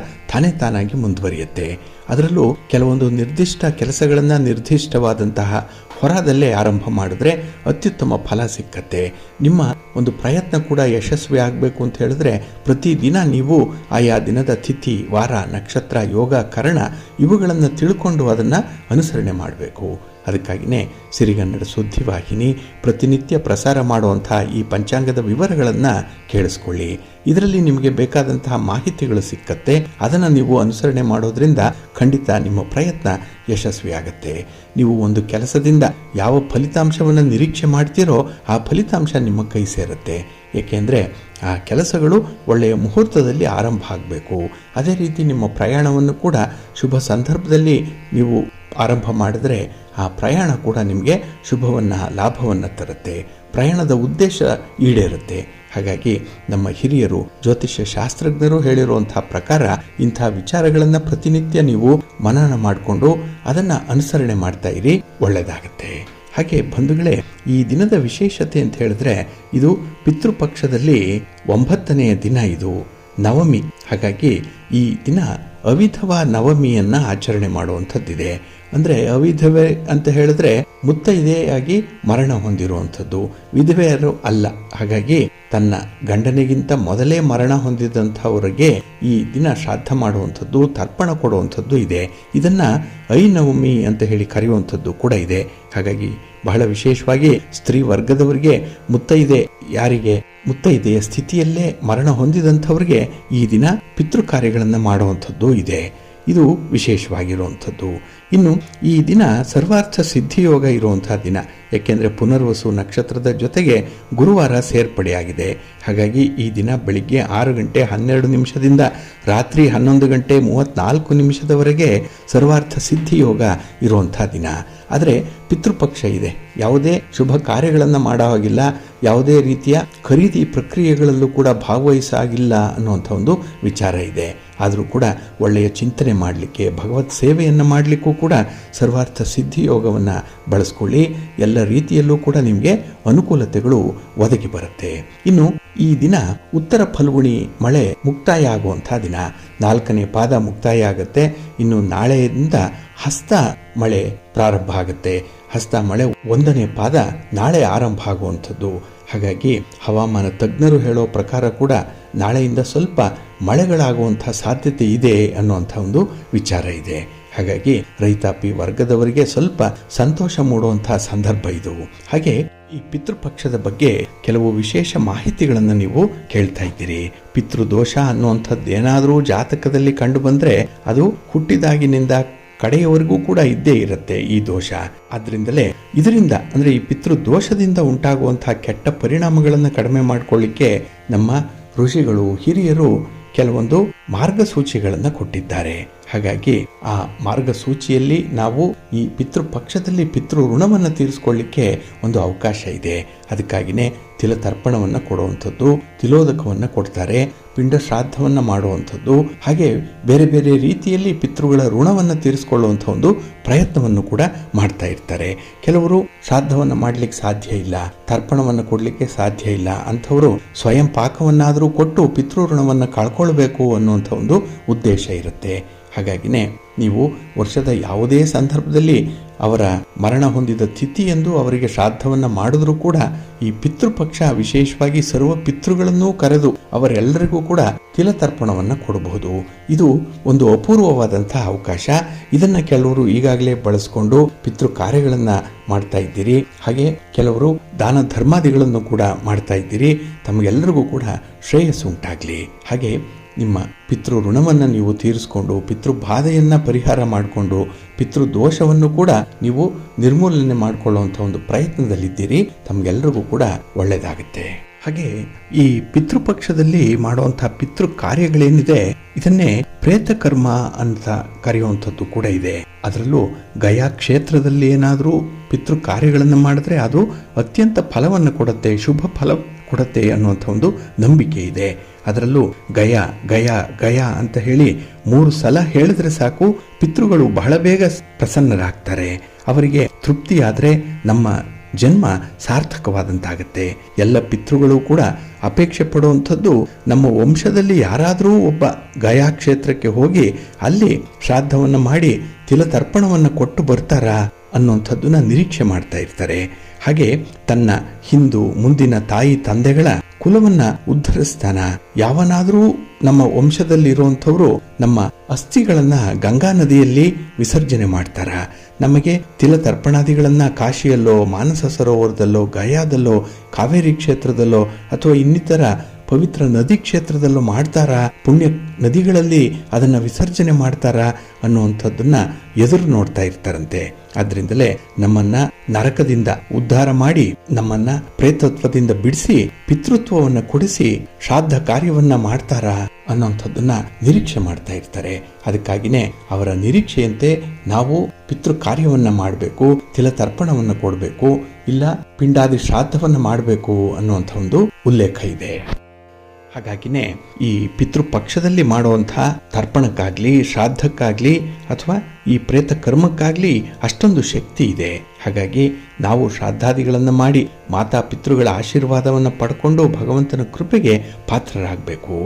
ತಾನಾಗಿ ಮುಂದುವರಿಯುತ್ತೆ. ಅದರಲ್ಲೂ ಕೆಲವೊಂದು ನಿರ್ದಿಷ್ಟ ಕೆಲಸಗಳನ್ನು ನಿರ್ದಿಷ್ಟವಾದಂತಹ ಹೊರದಲ್ಲೇ ಆರಂಭ ಮಾಡಿದ್ರೆ ಅತ್ಯುತ್ತಮ ಫಲ ಸಿಕ್ಕತ್ತೆ. ನಿಮ್ಮ ಒಂದು ಪ್ರಯತ್ನ ಕೂಡ ಯಶಸ್ವಿ ಆಗಬೇಕು ಅಂತ ಹೇಳಿದ್ರೆ ಪ್ರತಿದಿನ ನೀವು ಆಯಾ ದಿನದ ತಿಥಿ, ವಾರ, ನಕ್ಷತ್ರ, ಯೋಗ, ಕರಣ ಇವುಗಳನ್ನು ತಿಳ್ಕೊಂಡು ಅದನ್ನು ಅನುಸರಣೆ ಮಾಡಬೇಕು. ಅದಕ್ಕಾಗಿಯೇ ಸಿರಿಗನ್ನಡ ಸುದ್ದಿವಾಹಿನಿ ಪ್ರತಿನಿತ್ಯ ಪ್ರಸಾರ ಮಾಡುವಂಥ ಈ ಪಂಚಾಂಗದ ವಿವರಗಳನ್ನು ಕೇಳಿಸ್ಕೊಳ್ಳಿ. ಇದರಲ್ಲಿ ನಿಮಗೆ ಬೇಕಾದಂತಹ ಮಾಹಿತಿಗಳು ಸಿಕ್ಕತ್ತೆ. ಅದನ್ನು ನೀವು ಅನುಸರಣೆ ಮಾಡೋದ್ರಿಂದ ಖಂಡಿತ ನಿಮ್ಮ ಪ್ರಯತ್ನ ಯಶಸ್ವಿಯಾಗತ್ತೆ. ನೀವು ಒಂದು ಕೆಲಸದಿಂದ ಯಾವ ಫಲಿತಾಂಶವನ್ನು ನಿರೀಕ್ಷೆ ಮಾಡ್ತೀರೋ ಆ ಫಲಿತಾಂಶ ನಿಮ್ಮ ಕೈ ಸೇರುತ್ತೆ. ಏಕೆಂದರೆ ಆ ಕೆಲಸಗಳು ಒಳ್ಳೆಯ ಮುಹೂರ್ತದಲ್ಲಿ ಆರಂಭ ಆಗಬೇಕು. ಅದೇ ರೀತಿ ನಿಮ್ಮ ಪ್ರಯಾಣವನ್ನು ಕೂಡ ಶುಭ ಸಂದರ್ಭದಲ್ಲಿ ನೀವು ಆರಂಭ ಮಾಡಿದ್ರೆ ಆ ಪ್ರಯಾಣ ಕೂಡ ನಿಮಗೆ ಶುಭವನ್ನು, ಲಾಭವನ್ನು ತರುತ್ತೆ. ಪ್ರಯಾಣದ ಉದ್ದೇಶ ಈಡೇರುತ್ತೆ. ಹಾಗಾಗಿ ನಮ್ಮ ಹಿರಿಯರು, ಜ್ಯೋತಿಷ್ಯ ಶಾಸ್ತ್ರಜ್ಞರು ಹೇಳಿರುವಂಥ ಪ್ರಕಾರ ಇಂಥ ವಿಚಾರಗಳನ್ನು ಪ್ರತಿನಿತ್ಯ ನೀವು ಮನನ ಮಾಡಿಕೊಂಡು ಅದನ್ನು ಅನುಸರಣೆ ಮಾಡ್ತಾ ಇರಿ, ಒಳ್ಳೆಯದಾಗತ್ತೆ. ಹಾಗೆ ಬಂಧುಗಳೇ, ಈ ದಿನದ ವಿಶೇಷತೆ ಅಂತ ಹೇಳಿದ್ರೆ ಇದು ಪಿತೃಪಕ್ಷದಲ್ಲಿ 9ನೆಯ ದಿನ, ಇದು ನವಮಿ. ಹಾಗಾಗಿ ಈ ದಿನ ಅವಿಧವಾ ನವಮಿಯನ್ನು ಆಚರಣೆ ಮಾಡುವಂಥದ್ದಿದೆ. ಅಂದರೆ ಅವಿಧವೆ ಅಂತ ಹೇಳಿದ್ರೆ ಮುತ್ತೈದೆಯಾಗಿ ಮರಣ ಹೊಂದಿರುವಂಥದ್ದು, ವಿಧವೆಯರು ಅಲ್ಲ. ಹಾಗಾಗಿ ತನ್ನ ಗಂಡನಿಗಿಂತ ಮೊದಲೇ ಮರಣ ಹೊಂದಿದಂಥವರಿಗೆ ಈ ದಿನ ಶ್ರಾದ್ದ ಮಾಡುವಂಥದ್ದು, ತರ್ಪಣ ಕೊಡುವಂಥದ್ದು ಇದೆ. ಇದನ್ನು ಐನವಮಿ ಅಂತ ಹೇಳಿ ಕರೆಯುವಂಥದ್ದು ಕೂಡ ಇದೆ. ಹಾಗಾಗಿ ಬಹಳ ವಿಶೇಷವಾಗಿ ಸ್ತ್ರೀ ವರ್ಗದವರಿಗೆ ಮುತ್ತೈದೆ, ಯಾರಿಗೆ ಮುತ್ತೈದೆಯ ಸ್ಥಿತಿಯಲ್ಲೇ ಮರಣ ಹೊಂದಿದಂಥವ್ರಿಗೆ ಈ ದಿನ ಪಿತೃ ಕಾರ್ಯಗಳನ್ನು ಮಾಡುವಂಥದ್ದು ಇದೆ. ಇದು ವಿಶೇಷವಾಗಿರುವಂಥದ್ದು. ಇನ್ನು ಈ ದಿನ ಸರ್ವಾರ್ಥ ಸಿದ್ಧಿಯೋಗ ಇರುವಂತಹ ದಿನ. ಏಕೆಂದರೆ ಪುನರ್ವಸು ನಕ್ಷತ್ರದ ಜೊತೆಗೆ ಗುರುವಾರ ಸೇರ್ಪಡೆಯಾಗಿದೆ. ಹಾಗಾಗಿ ಈ ದಿನ ಬೆಳಿಗ್ಗೆ 6:12 ರಾತ್ರಿ 11:34 ಸರ್ವಾರ್ಥ ಸಿದ್ಧಿಯೋಗ ಇರುವಂಥ ದಿನ. ಆದರೆ ಪಿತೃಪಕ್ಷ ಇದೆ. ಯಾವುದೇ ಶುಭ ಕಾರ್ಯಗಳನ್ನು ಮಾಡೋ ಹಾಗಿಲ್ಲ, ಯಾವುದೇ ರೀತಿಯ ಖರೀದಿ ಪ್ರಕ್ರಿಯೆಗಳಲ್ಲೂ ಕೂಡ ಭಾಗವಹಿಸಾಗಿಲ್ಲ ಅನ್ನುವಂಥ ಒಂದು ವಿಚಾರ ಇದೆ. ಆದರೂ ಕೂಡ ಒಳ್ಳೆಯ ಚಿಂತನೆ ಮಾಡಲಿಕ್ಕೆ, ಭಗವತ್ ಸೇವೆಯನ್ನು ಮಾಡಲಿಕ್ಕೂ ಕೂಡ ಸರ್ವಾರ್ಥ ಸಿದ್ಧಿಯೋಗವನ್ನು ಬಳಸ್ಕೊಳ್ಳಿ. ಎಲ್ಲ ರೀತಿಯಲ್ಲೂ ಕೂಡ ನಿಮಗೆ ಅನುಕೂಲತೆಗಳು ಒದಗಿ ಬರುತ್ತೆ. ಇನ್ನು ಈ ದಿನ ಉತ್ತರ ಫಲ್ಗುಣಿ ಮಳೆ ಮುಕ್ತಾಯ ಆಗುವಂಥ ದಿನ. 4ನೇ ಪಾದ ಮುಕ್ತಾಯ ಆಗುತ್ತೆ. ಇನ್ನು ನಾಳೆಯಿಂದ ಹಸ್ತ ಮಳೆ ಪ್ರಾರಂಭ ಆಗುತ್ತೆ. ಹಸ್ತ ಮಳೆ 1ನೇ ಪಾದ ನಾಳೆ ಆರಂಭ ಆಗುವಂಥದ್ದು. ಹಾಗಾಗಿ ಹವಾಮಾನ ತಜ್ಞರು ಹೇಳೋ ಪ್ರಕಾರ ಕೂಡ ನಾಳೆಯಿಂದ ಸ್ವಲ್ಪ ಮಳೆಗಳಾಗುವಂಥ ಸಾಧ್ಯತೆ ಇದೆ ಅನ್ನುವಂಥ ಒಂದು ವಿಚಾರ ಇದೆ. ಹಾಗಾಗಿ ರೈತಾಪಿ ವರ್ಗದವರಿಗೆ ಸ್ವಲ್ಪ ಸಂತೋಷ ಮೂಡುವಂಥ ಸಂದರ್ಭ ಇದು. ಹಾಗೆ ಈ ಪಿತೃಪಕ್ಷದ ಬಗ್ಗೆ ಕೆಲವು ವಿಶೇಷ ಮಾಹಿತಿಗಳನ್ನು ನೀವು ಕೇಳ್ತಾ ಇದ್ದೀರಿ. ಪಿತೃದೋಷ ಅನ್ನುವಂಥದ್ದು ಏನಾದರೂ ಜಾತಕದಲ್ಲಿ ಕಂಡು ಬಂದರೆ ಅದು ಹುಟ್ಟಿದಾಗಿನಿಂದ ಕಡೆಯವರೆಗೂ ಕೂಡ ಇದ್ದೇ ಇರುತ್ತೆ ಈ ದೋಷ. ಆದ್ರಿಂದಲೇ ಇದರಿಂದ ಅಂದರೆ ಈ ಪಿತೃದೋಷದಿಂದ ಉಂಟಾಗುವಂತಹ ಕೆಟ್ಟ ಪರಿಣಾಮಗಳನ್ನು ಕಡಿಮೆ ಮಾಡಿಕೊಳ್ಳಿಕ್ಕೆ ನಮ್ಮ ಋಷಿಗಳು, ಹಿರಿಯರು ಕೆಲವೊಂದು ಮಾರ್ಗಸೂಚಿಗಳನ್ನು ಕೊಟ್ಟಿದ್ದಾರೆ. ಹಾಗಾಗಿ ಆ ಮಾರ್ಗಸೂಚಿಯಲ್ಲಿ ನಾವು ಈ ಪಿತೃಪಕ್ಷದಲ್ಲಿ ಪಿತೃ ಋಣವನ್ನು ತೀರಿಸಿಕೊಳ್ಳಿಕ್ಕೆ ಒಂದು ಅವಕಾಶ ಇದೆ. ಅದಕ್ಕಾಗಿಯೇ ತಿಲತರ್ಪಣವನ್ನು ಕೊಡುವಂಥದ್ದು, ತಿಲೋದಕವನ್ನು ಕೊಡ್ತಾರೆ, ಪಿಂಡ ಶ್ರಾದ್ದವನ್ನು ಮಾಡುವಂಥದ್ದು, ಹಾಗೆ ಬೇರೆ ಬೇರೆ ರೀತಿಯಲ್ಲಿ ಪಿತೃಗಳ ಋಣವನ್ನು ತೀರಿಸಿಕೊಳ್ಳುವಂಥ ಒಂದು ಪ್ರಯತ್ನವನ್ನು ಕೂಡ ಮಾಡ್ತಾ ಇರ್ತಾರೆ. ಕೆಲವರು ಶ್ರಾದ್ದವನ್ನು ಮಾಡಲಿಕ್ಕೆ ಸಾಧ್ಯ ಇಲ್ಲ, ತರ್ಪಣವನ್ನು ಕೊಡಲಿಕ್ಕೆ ಸಾಧ್ಯ ಇಲ್ಲ, ಅಂಥವರು ಸ್ವಯಂ ಪಾಕವನ್ನಾದರೂ ಕೊಟ್ಟು ಪಿತೃ ಋಣವನ್ನು ಕಳ್ಕೊಳ್ಬೇಕು ಅನ್ನುವಂಥ ಒಂದು ಉದ್ದೇಶ ಇರುತ್ತೆ. ಹಾಗಾಗಿನೇ ನೀವು ವರ್ಷದ ಯಾವುದೇ ಸಂದರ್ಭದಲ್ಲಿ ಅವರ ಮರಣ ಹೊಂದಿದ ತಿಥಿ ಎಂದು ಅವರಿಗೆ ಶ್ರಾದ್ದವನ್ನು ಮಾಡಿದ್ರೂ ಕೂಡ ಈ ಪಿತೃಪಕ್ಷ ವಿಶೇಷವಾಗಿ ಸರ್ವ ಪಿತೃಗಳನ್ನೂ ಕರೆದು ಅವರೆಲ್ಲರಿಗೂ ಕೂಡ ತಿಲತರ್ಪಣವನ್ನು ಕೊಡಬಹುದು. ಇದು ಒಂದು ಅಪೂರ್ವವಾದಂತಹ ಅವಕಾಶ. ಇದನ್ನು ಕೆಲವರು ಈಗಾಗಲೇ ಬಳಸ್ಕೊಂಡು ಪಿತೃ ಕಾರ್ಯಗಳನ್ನು ಮಾಡ್ತಾ ಇದ್ದೀರಿ. ಹಾಗೆ ಕೆಲವರು ದಾನ ಧರ್ಮಾದಿಗಳನ್ನು ಕೂಡ ಮಾಡ್ತಾ ಇದ್ದೀರಿ. ತಮಗೆಲ್ಲರಿಗೂ ಕೂಡ ಶ್ರೇಯಸ್ಸು ಉಂಟಾಗಲಿ. ಹಾಗೆ ನಿಮ್ಮ ಪಿತೃ ಋಣವನ್ನು ನೀವು ತೀರಿಸಿಕೊಂಡು ಪಿತೃಬಾಧೆಯನ್ನು ಪರಿಹಾರ ಮಾಡಿಕೊಂಡು ಪಿತೃದೋಷವನ್ನು ಕೂಡ ನೀವು ನಿರ್ಮೂಲನೆ ಮಾಡಿಕೊಳ್ಳುವಂಥ ಒಂದು ಪ್ರಯತ್ನದಲ್ಲಿದ್ದೀರಿ. ತಮಗೆಲ್ಲರಿಗೂ ಕೂಡ ಒಳ್ಳೆಯದಾಗುತ್ತೆ. ಹಾಗೆ ಈ ಪಿತೃಪಕ್ಷದಲ್ಲಿ ಮಾಡುವಂಥ ಪಿತೃ ಕಾರ್ಯಗಳೇನಿದೆ ಇದನ್ನೇ ಪ್ರೇತಕರ್ಮ ಅಂತ ಕರೆಯುವಂಥದ್ದು ಕೂಡ ಇದೆ. ಅದರಲ್ಲೂ ಗಯಾ ಕ್ಷೇತ್ರದಲ್ಲಿ ಏನಾದರೂ ಪಿತೃ ಕಾರ್ಯಗಳನ್ನು ಮಾಡಿದ್ರೆ ಅದು ಅತ್ಯಂತ ಫಲವನ್ನು ಕೊಡುತ್ತೆ, ಶುಭ ಫಲ ಕೊಡುತ್ತೆ ಅನ್ನುವಂಥ ಒಂದು ನಂಬಿಕೆ ಇದೆ. ಅದರಲ್ಲೂ ಗಯಾ ಗಯಾ ಗಯಾ ಅಂತ ಹೇಳಿ 3 ಸಲ ಹೇಳಿದ್ರೆ ಸಾಕು, ಪಿತೃಗಳು ಬಹಳ ಬೇಗ ಪ್ರಸನ್ನರಾಗ್ತಾರೆ. ಅವರಿಗೆ ತೃಪ್ತಿಯಾದರೆ ನಮ್ಮ ಜನ್ಮ ಸಾರ್ಥಕವಾದಂತಾಗುತ್ತೆ. ಎಲ್ಲ ಪಿತೃಗಳು ಕೂಡ ಅಪೇಕ್ಷೆ ಪಡುವಂಥದ್ದು ನಮ್ಮ ವಂಶದಲ್ಲಿ ಯಾರಾದರೂ ಒಬ್ಬ ಗಯಾ ಕ್ಷೇತ್ರಕ್ಕೆ ಹೋಗಿ ಅಲ್ಲಿ ಶ್ರಾದ್ದವನ್ನು ಮಾಡಿ ತಿಲತರ್ಪಣವನ್ನು ಕೊಟ್ಟು ಬರ್ತಾರಾ ಅನ್ನುವಂಥದ್ದನ್ನ ನಿರೀಕ್ಷೆ ಮಾಡ್ತಾ ಇರ್ತಾರೆ. ಹಾಗೆ ತನ್ನ ಹಿಂದು ಮುಂದಿನ ತಾಯಿ ತಂದೆಗಳ ಕುಲವನ್ನ ಉದ್ಧರಿಸ್ತಾನ. ಯಾವನಾದರೂ ನಮ್ಮ ವಂಶದಲ್ಲಿರುವಂಥವರು ನಮ್ಮ ಅಸ್ಥಿಗಳನ್ನ ಗಂಗಾ ನದಿಯಲ್ಲಿ ವಿಸರ್ಜನೆ ಮಾಡ್ತಾರ. ನಮಗೆ ತಿಲತರ್ಪಣಾದಿಗಳನ್ನ ಕಾಶಿಯಲ್ಲೋ, ಮಾನಸ ಸರೋವರದಲ್ಲೋ, ಗಯಾದಲ್ಲೋ, ಕಾವೇರಿ ಕ್ಷೇತ್ರದಲ್ಲೋ ಅಥವಾ ಇನ್ನಿತರ ಪವಿತ್ರ ನದಿ ಕ್ಷೇತ್ರದಲ್ಲೂ ಮಾಡ್ತಾರಾ, ಪುಣ್ಯ ನದಿಗಳಲ್ಲಿ ಅದನ್ನು ವಿಸರ್ಜನೆ ಮಾಡ್ತಾರಾ ಅನ್ನುವಂಥದ್ದನ್ನ ಎದುರು ನೋಡ್ತಾ ಇರ್ತಾರಂತೆ. ಆದ್ರಿಂದಲೇ ನಮ್ಮನ್ನ ನರಕದಿಂದ ಉದ್ಧಾರ ಮಾಡಿ ನಮ್ಮನ್ನ ಪ್ರೇತತ್ವದಿಂದ ಬಿಡಿಸಿ ಪಿತೃತ್ವವನ್ನು ಕೊಡಿಸಿ ಶ್ರಾದ್ದ ಕಾರ್ಯವನ್ನ ಮಾಡ್ತಾರಾ ಅನ್ನೋಂಥದ್ದನ್ನ ನಿರೀಕ್ಷೆ ಮಾಡ್ತಾ ಇರ್ತಾರೆ. ಅದಕ್ಕಾಗಿನೇ ಅವರ ನಿರೀಕ್ಷೆಯಂತೆ ನಾವು ಪಿತೃ ಕಾರ್ಯವನ್ನ ಮಾಡಬೇಕು, ತಿಲತರ್ಪಣವನ್ನು ಕೊಡಬೇಕು, ಇಲ್ಲ ಪಿಂಡಾದಿ ಶ್ರಾದ್ದವನ್ನು ಮಾಡಬೇಕು ಅನ್ನುವಂಥ ಒಂದು ಉಲ್ಲೇಖ ಇದೆ. ಹಾಗಾಗಿನೇ ಈ ಪಿತೃಪಕ್ಷದಲ್ಲಿ ಮಾಡುವಂಥ ತರ್ಪಣಕ್ಕಾಗ್ಲಿ, ಶ್ರಾದ್ದಕ್ಕಾಗ್ಲಿ ಅಥವಾ ಈ ಪ್ರೇತ ಕರ್ಮಕ್ಕಾಗ್ಲಿ ಅಷ್ಟೊಂದು ಶಕ್ತಿ ಇದೆ. ಹಾಗಾಗಿ ನಾವು ಶ್ರಾದ್ದಾದಿಗಳನ್ನು ಮಾಡಿ ಮಾತಾ ಪಿತೃಗಳ ಆಶೀರ್ವಾದವನ್ನು ಪಡ್ಕೊಂಡು ಭಗವಂತನ ಕೃಪೆಗೆ ಪಾತ್ರರಾಗಬೇಕು.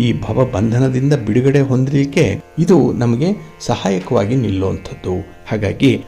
ಈ ಭವ ಬಂಧನದಿಂದ ಬಿಡುಗಡೆ ಹೊಂದಲಿಕ್ಕೆ ಇದು ನಮಗೆ ಸಹಾಯಕವಾಗಿ ನಿಲ್ಲುವಂಥದ್ದು. ಹಾಗಾಗಿ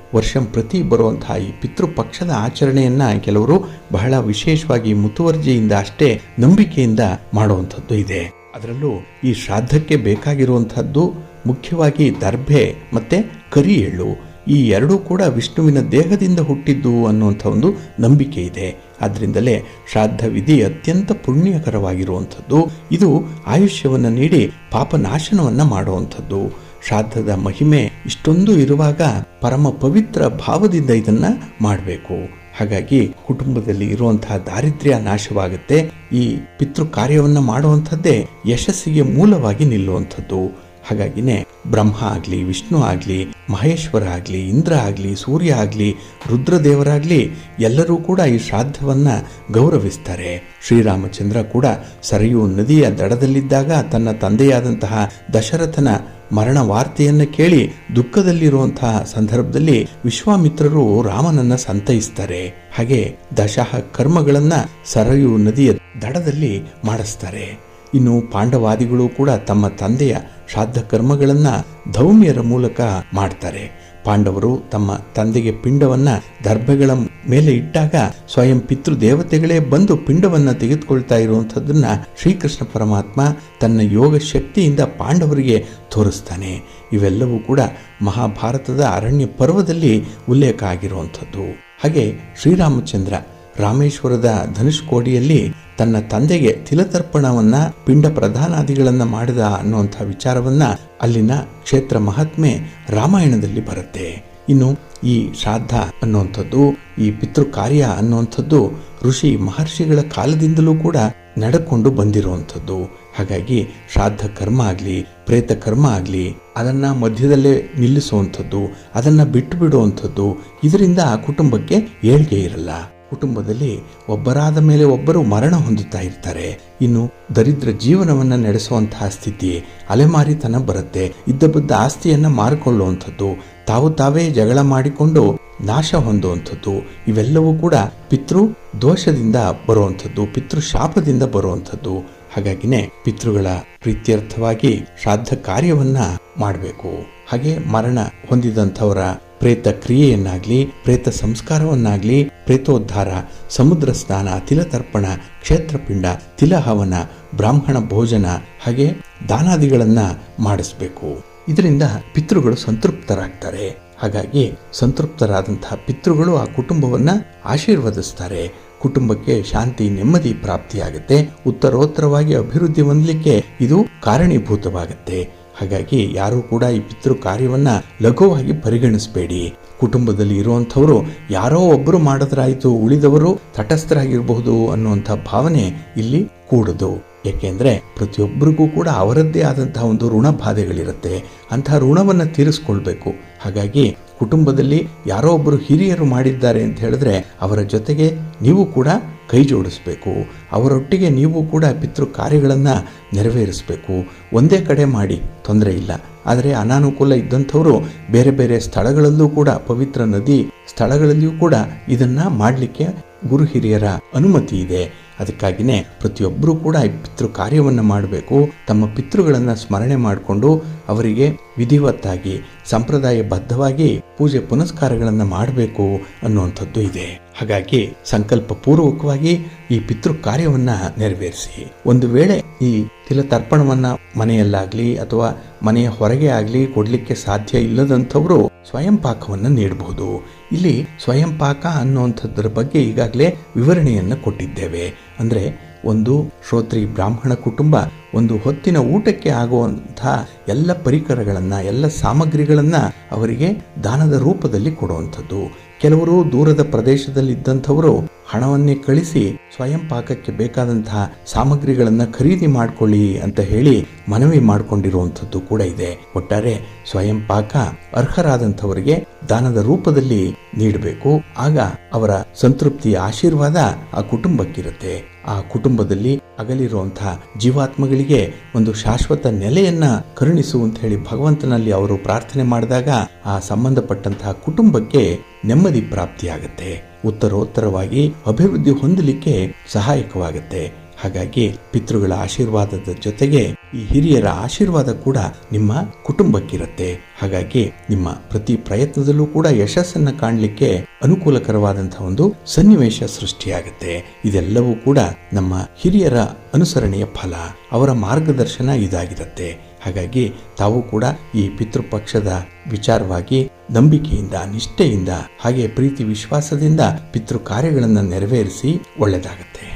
ಪ್ರತಿ ಬರುವಂತಹ ಈ ಪಿತೃಪಕ್ಷದ ಆಚರಣೆಯನ್ನ ಕೆಲವರು ಬಹಳ ವಿಶೇಷವಾಗಿ ಮುತುವರ್ಜಿಯಿಂದ ಅಷ್ಟೇ ನಂಬಿಕೆಯಿಂದ ಮಾಡುವಂಥದ್ದು ಇದೆ. ಅದರಲ್ಲೂ ಈ ಶ್ರಾದ್ದಕ್ಕೆ ಬೇಕಾಗಿರುವಂತಹದ್ದು ಮುಖ್ಯವಾಗಿ ದರ್ಭೆ ಮತ್ತೆ ಕರಿ ಎಳ್ಳು. ಈ ಎರಡೂ ಕೂಡ ವಿಷ್ಣುವಿನ ದೇಹದಿಂದ ಹುಟ್ಟಿದ್ದು ಅನ್ನುವಂಥ ಒಂದು ನಂಬಿಕೆ ಇದೆ. ಆದ್ದರಿಂದಲೇ ಶ್ರಾದ್ದ ವಿಧಿ ಅತ್ಯಂತ ಪುಣ್ಯಕರವಾಗಿರುವಂಥದ್ದು. ಇದು ಆಯುಷ್ಯವನ್ನು ನೀಡಿ ಪಾಪನಾಶನವನ್ನು ಮಾಡುವಂಥದ್ದು. ಶ್ರಾದ್ದದ ಮಹಿಮೆ ಇಷ್ಟೊಂದು ಇರುವಾಗ ಪರಮ ಪವಿತ್ರ ಭಾವದಿಂದ ಇದನ್ನ ಮಾಡಬೇಕು. ಹಾಗಾಗಿ ಕುಟುಂಬದಲ್ಲಿ ಇರುವಂತಹ ದಾರಿದ್ರ್ಯ ನಾಶವಾಗುತ್ತೆ. ಈ ಪಿತೃ ಕಾರ್ಯವನ್ನ ಮಾಡುವಂಥದ್ದೇ ಯಶಸ್ಸಿಗೆ ಮೂಲವಾಗಿ ನಿಲ್ಲುವಂಥದ್ದು. ಹಾಗಾಗಿನೇ ಬ್ರಹ್ಮ ಆಗಲಿ, ವಿಷ್ಣು ಆಗಲಿ, ಮಹೇಶ್ವರ ಆಗಲಿ, ಇಂದ್ರ ಆಗಲಿ, ಸೂರ್ಯ ಆಗಲಿ, ರುದ್ರದೇವರಾಗಲಿ ಎಲ್ಲರೂ ಕೂಡ ಈ ಶ್ರಾದ್ದವನ್ನ ಗೌರವಿಸ್ತಾರೆ. ಶ್ರೀರಾಮಚಂದ್ರ ಕೂಡ ಸರಯೂ ನದಿಯ ದಡದಲ್ಲಿದ್ದಾಗ ತನ್ನ ತಂದೆಯಾದಂತಹ ದಶರಥನ ಮರಣ ವಾರ್ತೆಯನ್ನು ಕೇಳಿ ದುಃಖದಲ್ಲಿರುವಂತಹ ಸಂದರ್ಭದಲ್ಲಿ ವಿಶ್ವಾಮಿತ್ರರು ರಾಮನನ್ನ ಸಂತೈಸ್ತಾರೆ. ಹಾಗೆ ದಶಃ ಕರ್ಮಗಳನ್ನ ಸರಯೂ ನದಿಯ ದಡದಲ್ಲಿ ಮಾಡಿಸ್ತಾರೆ. ಇನ್ನು ಪಾಂಡವಾದಿಗಳು ಕೂಡ ತಮ್ಮ ತಂದೆಯ ಶ್ರಾದ್ದ ಕರ್ಮಗಳನ್ನ ಧೌಮ್ಯರ ಮೂಲಕ ಮಾಡ್ತಾರೆ. ಪಾಂಡವರು ತಮ್ಮ ತಂದೆಗೆ ಪಿಂಡವನ್ನ ದರ್ಭೆಗಳ ಮೇಲೆ ಇಟ್ಟಾಗ ಸ್ವಯಂ ಪಿತೃ ದೇವತೆಗಳೇ ಬಂದು ಪಿಂಡವನ್ನ ತೆಗೆದುಕೊಳ್ತಾ ಇರುವಂಥದ್ದನ್ನ ಶ್ರೀಕೃಷ್ಣ ಪರಮಾತ್ಮ ತನ್ನ ಯೋಗ ಶಕ್ತಿಯಿಂದ ಪಾಂಡವರಿಗೆ ತೋರಿಸ್ತಾನೆ. ಇವೆಲ್ಲವೂ ಕೂಡ ಮಹಾಭಾರತದ ಅರಣ್ಯ ಪರ್ವದಲ್ಲಿ ಉಲ್ಲೇಖ ಆಗಿರುವಂಥದ್ದು. ಹಾಗೆ ಶ್ರೀರಾಮಚಂದ್ರ ರಾಮೇಶ್ವರದ ಧನುಷ್ಕೋಡಿಯಲ್ಲಿ ತನ್ನ ತಂದೆಗೆ ತಿಲತರ್ಪಣವನ್ನ ಪಿಂಡ ಪ್ರಧಾನಾದಿಗಳನ್ನ ಮಾಡಿದ ಅನ್ನುವಂಥ ವಿಚಾರವನ್ನ ಅಲ್ಲಿನ ಕ್ಷೇತ್ರ ಮಹಾತ್ಮೆ ರಾಮಾಯಣದಲ್ಲಿ ಬರುತ್ತೆ. ಇನ್ನು ಈ ಶ್ರಾದ್ದ ಅನ್ನುವಂಥದ್ದು, ಈ ಪಿತೃ ಕಾರ್ಯ ಅನ್ನುವಂಥದ್ದು ಋಷಿ ಮಹರ್ಷಿಗಳ ಕಾಲದಿಂದಲೂ ಕೂಡ ನಡೆಕೊಂಡು ಬಂದಿರುವಂಥದ್ದು. ಹಾಗಾಗಿ ಶ್ರಾದ್ದ ಕರ್ಮ ಆಗಲಿ, ಪ್ರೇತ ಕರ್ಮ ಆಗಲಿ, ಅದನ್ನ ಮಧ್ಯದಲ್ಲೇ ನಿಲ್ಲಿಸುವಂಥದ್ದು, ಅದನ್ನ ಬಿಟ್ಟು ಬಿಡುವಂಥದ್ದು, ಇದರಿಂದ ಆ ಕುಟುಂಬಕ್ಕೆ ಏಳ್ಗೆ ಇರಲ್ಲ. ಕುಟುಂಬದಲ್ಲಿ ಒಬ್ಬರಾದ ಮೇಲೆ ಒಬ್ಬರು ಮರಣ ಹೊಂದುತ್ತಾ ಇರ್ತಾರೆ. ಇನ್ನು ದರಿದ್ರ ಜೀವನವನ್ನ ನಡೆಸುವಂತಹ ಸ್ಥಿತಿ, ಅಲೆಮಾರಿತನ ಬರುತ್ತೆ. ಇದ್ದ ಬದ್ದ ಆಸ್ತಿಯನ್ನ ಮಾರಿಕೊಳ್ಳುವಂಥದ್ದು, ತಾವೇ ಜಗಳ ಮಾಡಿಕೊಂಡು ನಾಶ ಹೊಂದುವಂಥದ್ದು, ಇವೆಲ್ಲವೂ ಕೂಡ ಪಿತೃ ದೋಷದಿಂದ ಬರುವಂಥದ್ದು, ಪಿತೃ ಶಾಪದಿಂದ ಬರುವಂಥದ್ದು. ಹಾಗಾಗಿನೇ ಪಿತೃಗಳ ಪ್ರೀತ್ಯರ್ಥವಾಗಿ ಶ್ರಾದ್ದ ಕಾರ್ಯವನ್ನ ಮಾಡಬೇಕು. ಹಾಗೆ ಮರಣ ಹೊಂದಿದಂಥವರ ಪ್ರೇತ ಕ್ರಿಯೆಯನ್ನಾಗ್ಲಿ, ಪ್ರೇತ ಸಂಸ್ಕಾರವನ್ನಾಗ್ಲಿ, ಪ್ರೇತೋದ್ಧಾರ, ಸಮುದ್ರ ಸ್ನಾನ, ತಿಲತರ್ಪಣ, ಕ್ಷೇತ್ರಪಿಂಡ, ತಿಲಹವನ, ಬ್ರಾಹ್ಮಣ ಭೋಜನ, ಹಾಗೆ ದಾನಾದಿಗಳನ್ನ ಮಾಡಿಸ್ಬೇಕು. ಇದರಿಂದ ಪಿತೃಗಳು ಸಂತೃಪ್ತರಾಗ್ತಾರೆ. ಹಾಗಾಗಿ ಸಂತೃಪ್ತರಾದಂತಹ ಪಿತೃಗಳು ಆ ಕುಟುಂಬವನ್ನ ಆಶೀರ್ವದಿಸ್ತಾರೆ. ಕುಟುಂಬಕ್ಕೆ ಶಾಂತಿ, ನೆಮ್ಮದಿ ಪ್ರಾಪ್ತಿಯಾಗುತ್ತೆ. ಉತ್ತರೋತ್ತರವಾಗಿ ಅಭಿವೃದ್ಧಿ ಹೊಂದಲಿಕ್ಕೆ ಇದು ಕಾರಣೀಭೂತವಾಗುತ್ತೆ. ಹಾಗಾಗಿ ಯಾರೂ ಕೂಡ ಈ ಪಿತೃ ಕಾರ್ಯವನ್ನ ಲಘುವಾಗಿ ಪರಿಗಣಿಸಬೇಡಿ. ಕುಟುಂಬದಲ್ಲಿ ಇರುವಂಥವರು ಯಾರೋ ಒಬ್ಬರು ಮಾಡಿದ್ರಾಯ್ತು, ಉಳಿದವರು ತಟಸ್ಥರಾಗಿರಬಹುದು ಅನ್ನುವಂಥ ಭಾವನೆ ಇಲ್ಲಿ ಕೂಡದು. ಯಾಕೆಂದ್ರೆ ಪ್ರತಿಯೊಬ್ಬರಿಗೂ ಕೂಡ ಅವರದ್ದೇ ಆದಂತಹ ಒಂದು ಋಣ ಬಾಧೆಗಳಿರುತ್ತೆ. ಅಂತಹ ಋಣವನ್ನ ತೀರಿಸ್ಕೊಳ್ಬೇಕು. ಹಾಗಾಗಿ ಕುಟುಂಬದಲ್ಲಿ ಯಾರೋ ಒಬ್ಬರು ಹಿರಿಯರು ಮಾಡಿದ್ದಾರೆ ಅಂತ ಹೇಳಿದ್ರೆ ಅವರ ಜೊತೆಗೆ ನೀವು ಕೂಡ ಕೈ ಜೋಡಿಸ್ಬೇಕು. ಅವರೊಟ್ಟಿಗೆ ನೀವು ಕೂಡ ಪಿತೃ ಕಾರ್ಯಗಳನ್ನು ನೆರವೇರಿಸಬೇಕು. ಒಂದೇ ಕಡೆ ಮಾಡಿ ತೊಂದರೆ ಇಲ್ಲ. ಆದರೆ ಅನಾನುಕೂಲ ಇದ್ದಂಥವರು ಬೇರೆ ಬೇರೆ ಸ್ಥಳಗಳಲ್ಲೂ ಕೂಡ, ಪವಿತ್ರ ನದಿ ಸ್ಥಳಗಳಲ್ಲಿಯೂ ಕೂಡ ಇದನ್ನ ಮಾಡಲಿಕ್ಕೆ ಗುರು ಹಿರಿಯರ ಅನುಮತಿ ಇದೆ. ಅದಕ್ಕಾಗಿಯೇ ಪ್ರತಿಯೊಬ್ಬರೂ ಕೂಡ ಈ ಪಿತೃ ಕಾರ್ಯವನ್ನು ಮಾಡಬೇಕು. ತಮ್ಮ ಪಿತೃಗಳನ್ನು ಸ್ಮರಣೆ ಮಾಡಿಕೊಂಡು ಅವರಿಗೆ ವಿಧಿವತ್ತಾಗಿ ಸಂಪ್ರದಾಯಬದ್ಧವಾಗಿ ಪೂಜೆ ಪುನಸ್ಕಾರಗಳನ್ನು ಮಾಡಬೇಕು ಅನ್ನುವಂಥದ್ದು ಇದೆ. ಹಾಗಾಗಿ ಸಂಕಲ್ಪ ಪೂರ್ವಕವಾಗಿ ಈ ಪಿತೃ ಕಾರ್ಯವನ್ನ ನೆರವೇರಿಸಿ. ಒಂದು ವೇಳೆ ಈ ತಿಲತರ್ಪಣವನ್ನ ಮನೆಯಲ್ಲಾಗ್ಲಿ ಅಥವಾ ಮನೆಯ ಹೊರಗೆ ಆಗ್ಲಿ ಕೊಡ್ಲಿಕ್ಕೆ ಸಾಧ್ಯ ಇಲ್ಲದಂಥವರು ಸ್ವಯಂ ಪಾಕವನ್ನು ನೀಡಬಹುದು. ಇಲ್ಲಿ ಸ್ವಯಂ ಪಾಕ ಅನ್ನುವಂಥದ್ರ ಬಗ್ಗೆ ಈಗಾಗಲೇ ವಿವರಣೆಯನ್ನು ಕೊಟ್ಟಿದ್ದೇವೆ. ಅಂದ್ರೆ ಒಂದು ಶ್ರೋತ್ರಿ ಬ್ರಾಹ್ಮಣ ಕುಟುಂಬ ಒಂದು ಹೊತ್ತಿನ ಊಟಕ್ಕೆ ಆಗುವಂತಹ ಎಲ್ಲ ಪರಿಕರಗಳನ್ನ, ಎಲ್ಲ ಸಾಮಗ್ರಿಗಳನ್ನ ಅವರಿಗೆ ದಾನದ ರೂಪದಲ್ಲಿ ಕೊಡುವಂಥದ್ದು. ಕೆಲವರು ದೂರದ ಪ್ರದೇಶದಲ್ಲಿ ಇದ್ದಂಥವರು ಹಣವನ್ನೇ ಕಳಿಸಿ ಸ್ವಯಂ ಪಾಕಕ್ಕೆ ಬೇಕಾದಂತಹ ಸಾಮಗ್ರಿಗಳನ್ನ ಖರೀದಿ ಮಾಡಿಕೊಳ್ಳಿ ಅಂತ ಹೇಳಿ ಮನವಿ ಮಾಡಿಕೊಂಡಿರುವಂಥದ್ದು ಕೂಡ ಇದೆ. ಒಟ್ಟಾರೆ ಸ್ವಯಂ ಪಾಕ ಅರ್ಹರಾದಂಥವರಿಗೆ ದಾನದ ರೂಪದಲ್ಲಿ ನೀಡಬೇಕು. ಆಗ ಅವರ ಸಂತೃಪ್ತಿಯ ಆಶೀರ್ವಾದ ಆ ಕುಟುಂಬಕ್ಕಿರುತ್ತೆ. ಆ ಕುಟುಂಬದಲ್ಲಿ ಅಗಲಿರುವಂತಹ ಜೀವಾತ್ಮಗಳಿಗೆ ಒಂದು ಶಾಶ್ವತ ನೆಲೆಯನ್ನ ಕರುಣಿಸು ಅಂತ ಹೇಳಿ ಭಗವಂತನಲ್ಲಿ ಅವರು ಪ್ರಾರ್ಥನೆ ಮಾಡಿದಾಗ ಆ ಸಂಬಂಧಪಟ್ಟಂತಹ ಕುಟುಂಬಕ್ಕೆ ನೆಮ್ಮದಿ ಪ್ರಾಪ್ತಿಯಾಗುತ್ತೆ. ಉತ್ತರೋತ್ತರವಾಗಿ ಅಭಿವೃದ್ಧಿ ಹೊಂದಲಿಕ್ಕೆ ಸಹಾಯಕವಾಗುತ್ತೆ. ಹಾಗಾಗಿ ಪಿತೃಗಳ ಆಶೀರ್ವಾದದ ಜೊತೆಗೆ ಈ ಹಿರಿಯರ ಆಶೀರ್ವಾದ ಕೂಡ ನಿಮ್ಮ ಕುಟುಂಬಕ್ಕಿರುತ್ತೆ. ಹಾಗಾಗಿ ನಿಮ್ಮ ಪ್ರತಿ ಪ್ರಯತ್ನದಲ್ಲೂ ಕೂಡ ಯಶಸ್ಸನ್ನ ಕಾಣಲಿಕ್ಕೆ ಅನುಕೂಲಕರವಾದಂತಹ ಒಂದು ಸನ್ನಿವೇಶ ಸೃಷ್ಟಿಯಾಗುತ್ತೆ. ಇದೆಲ್ಲವೂ ಕೂಡ ನಮ್ಮ ಹಿರಿಯರ ಅನುಸರಣೆಯ ಫಲ, ಅವರ ಮಾರ್ಗದರ್ಶನ ಇದಾಗಿರುತ್ತೆ. ಹಾಗಾಗಿ ತಾವು ಕೂಡ ಈ ಪಿತೃಪಕ್ಷದ ವಿಚಾರವಾಗಿ ನಂಬಿಕೆಯಿಂದ, ನಿಷ್ಠೆಯಿಂದ, ಹಾಗೆ ಪ್ರೀತಿ ವಿಶ್ವಾಸದಿಂದ ಪಿತೃ ಕಾರ್ಯಗಳನ್ನು ನೆರವೇರಿಸಿ ಒಳ್ಳೆಯದಾಗುತ್ತೆ.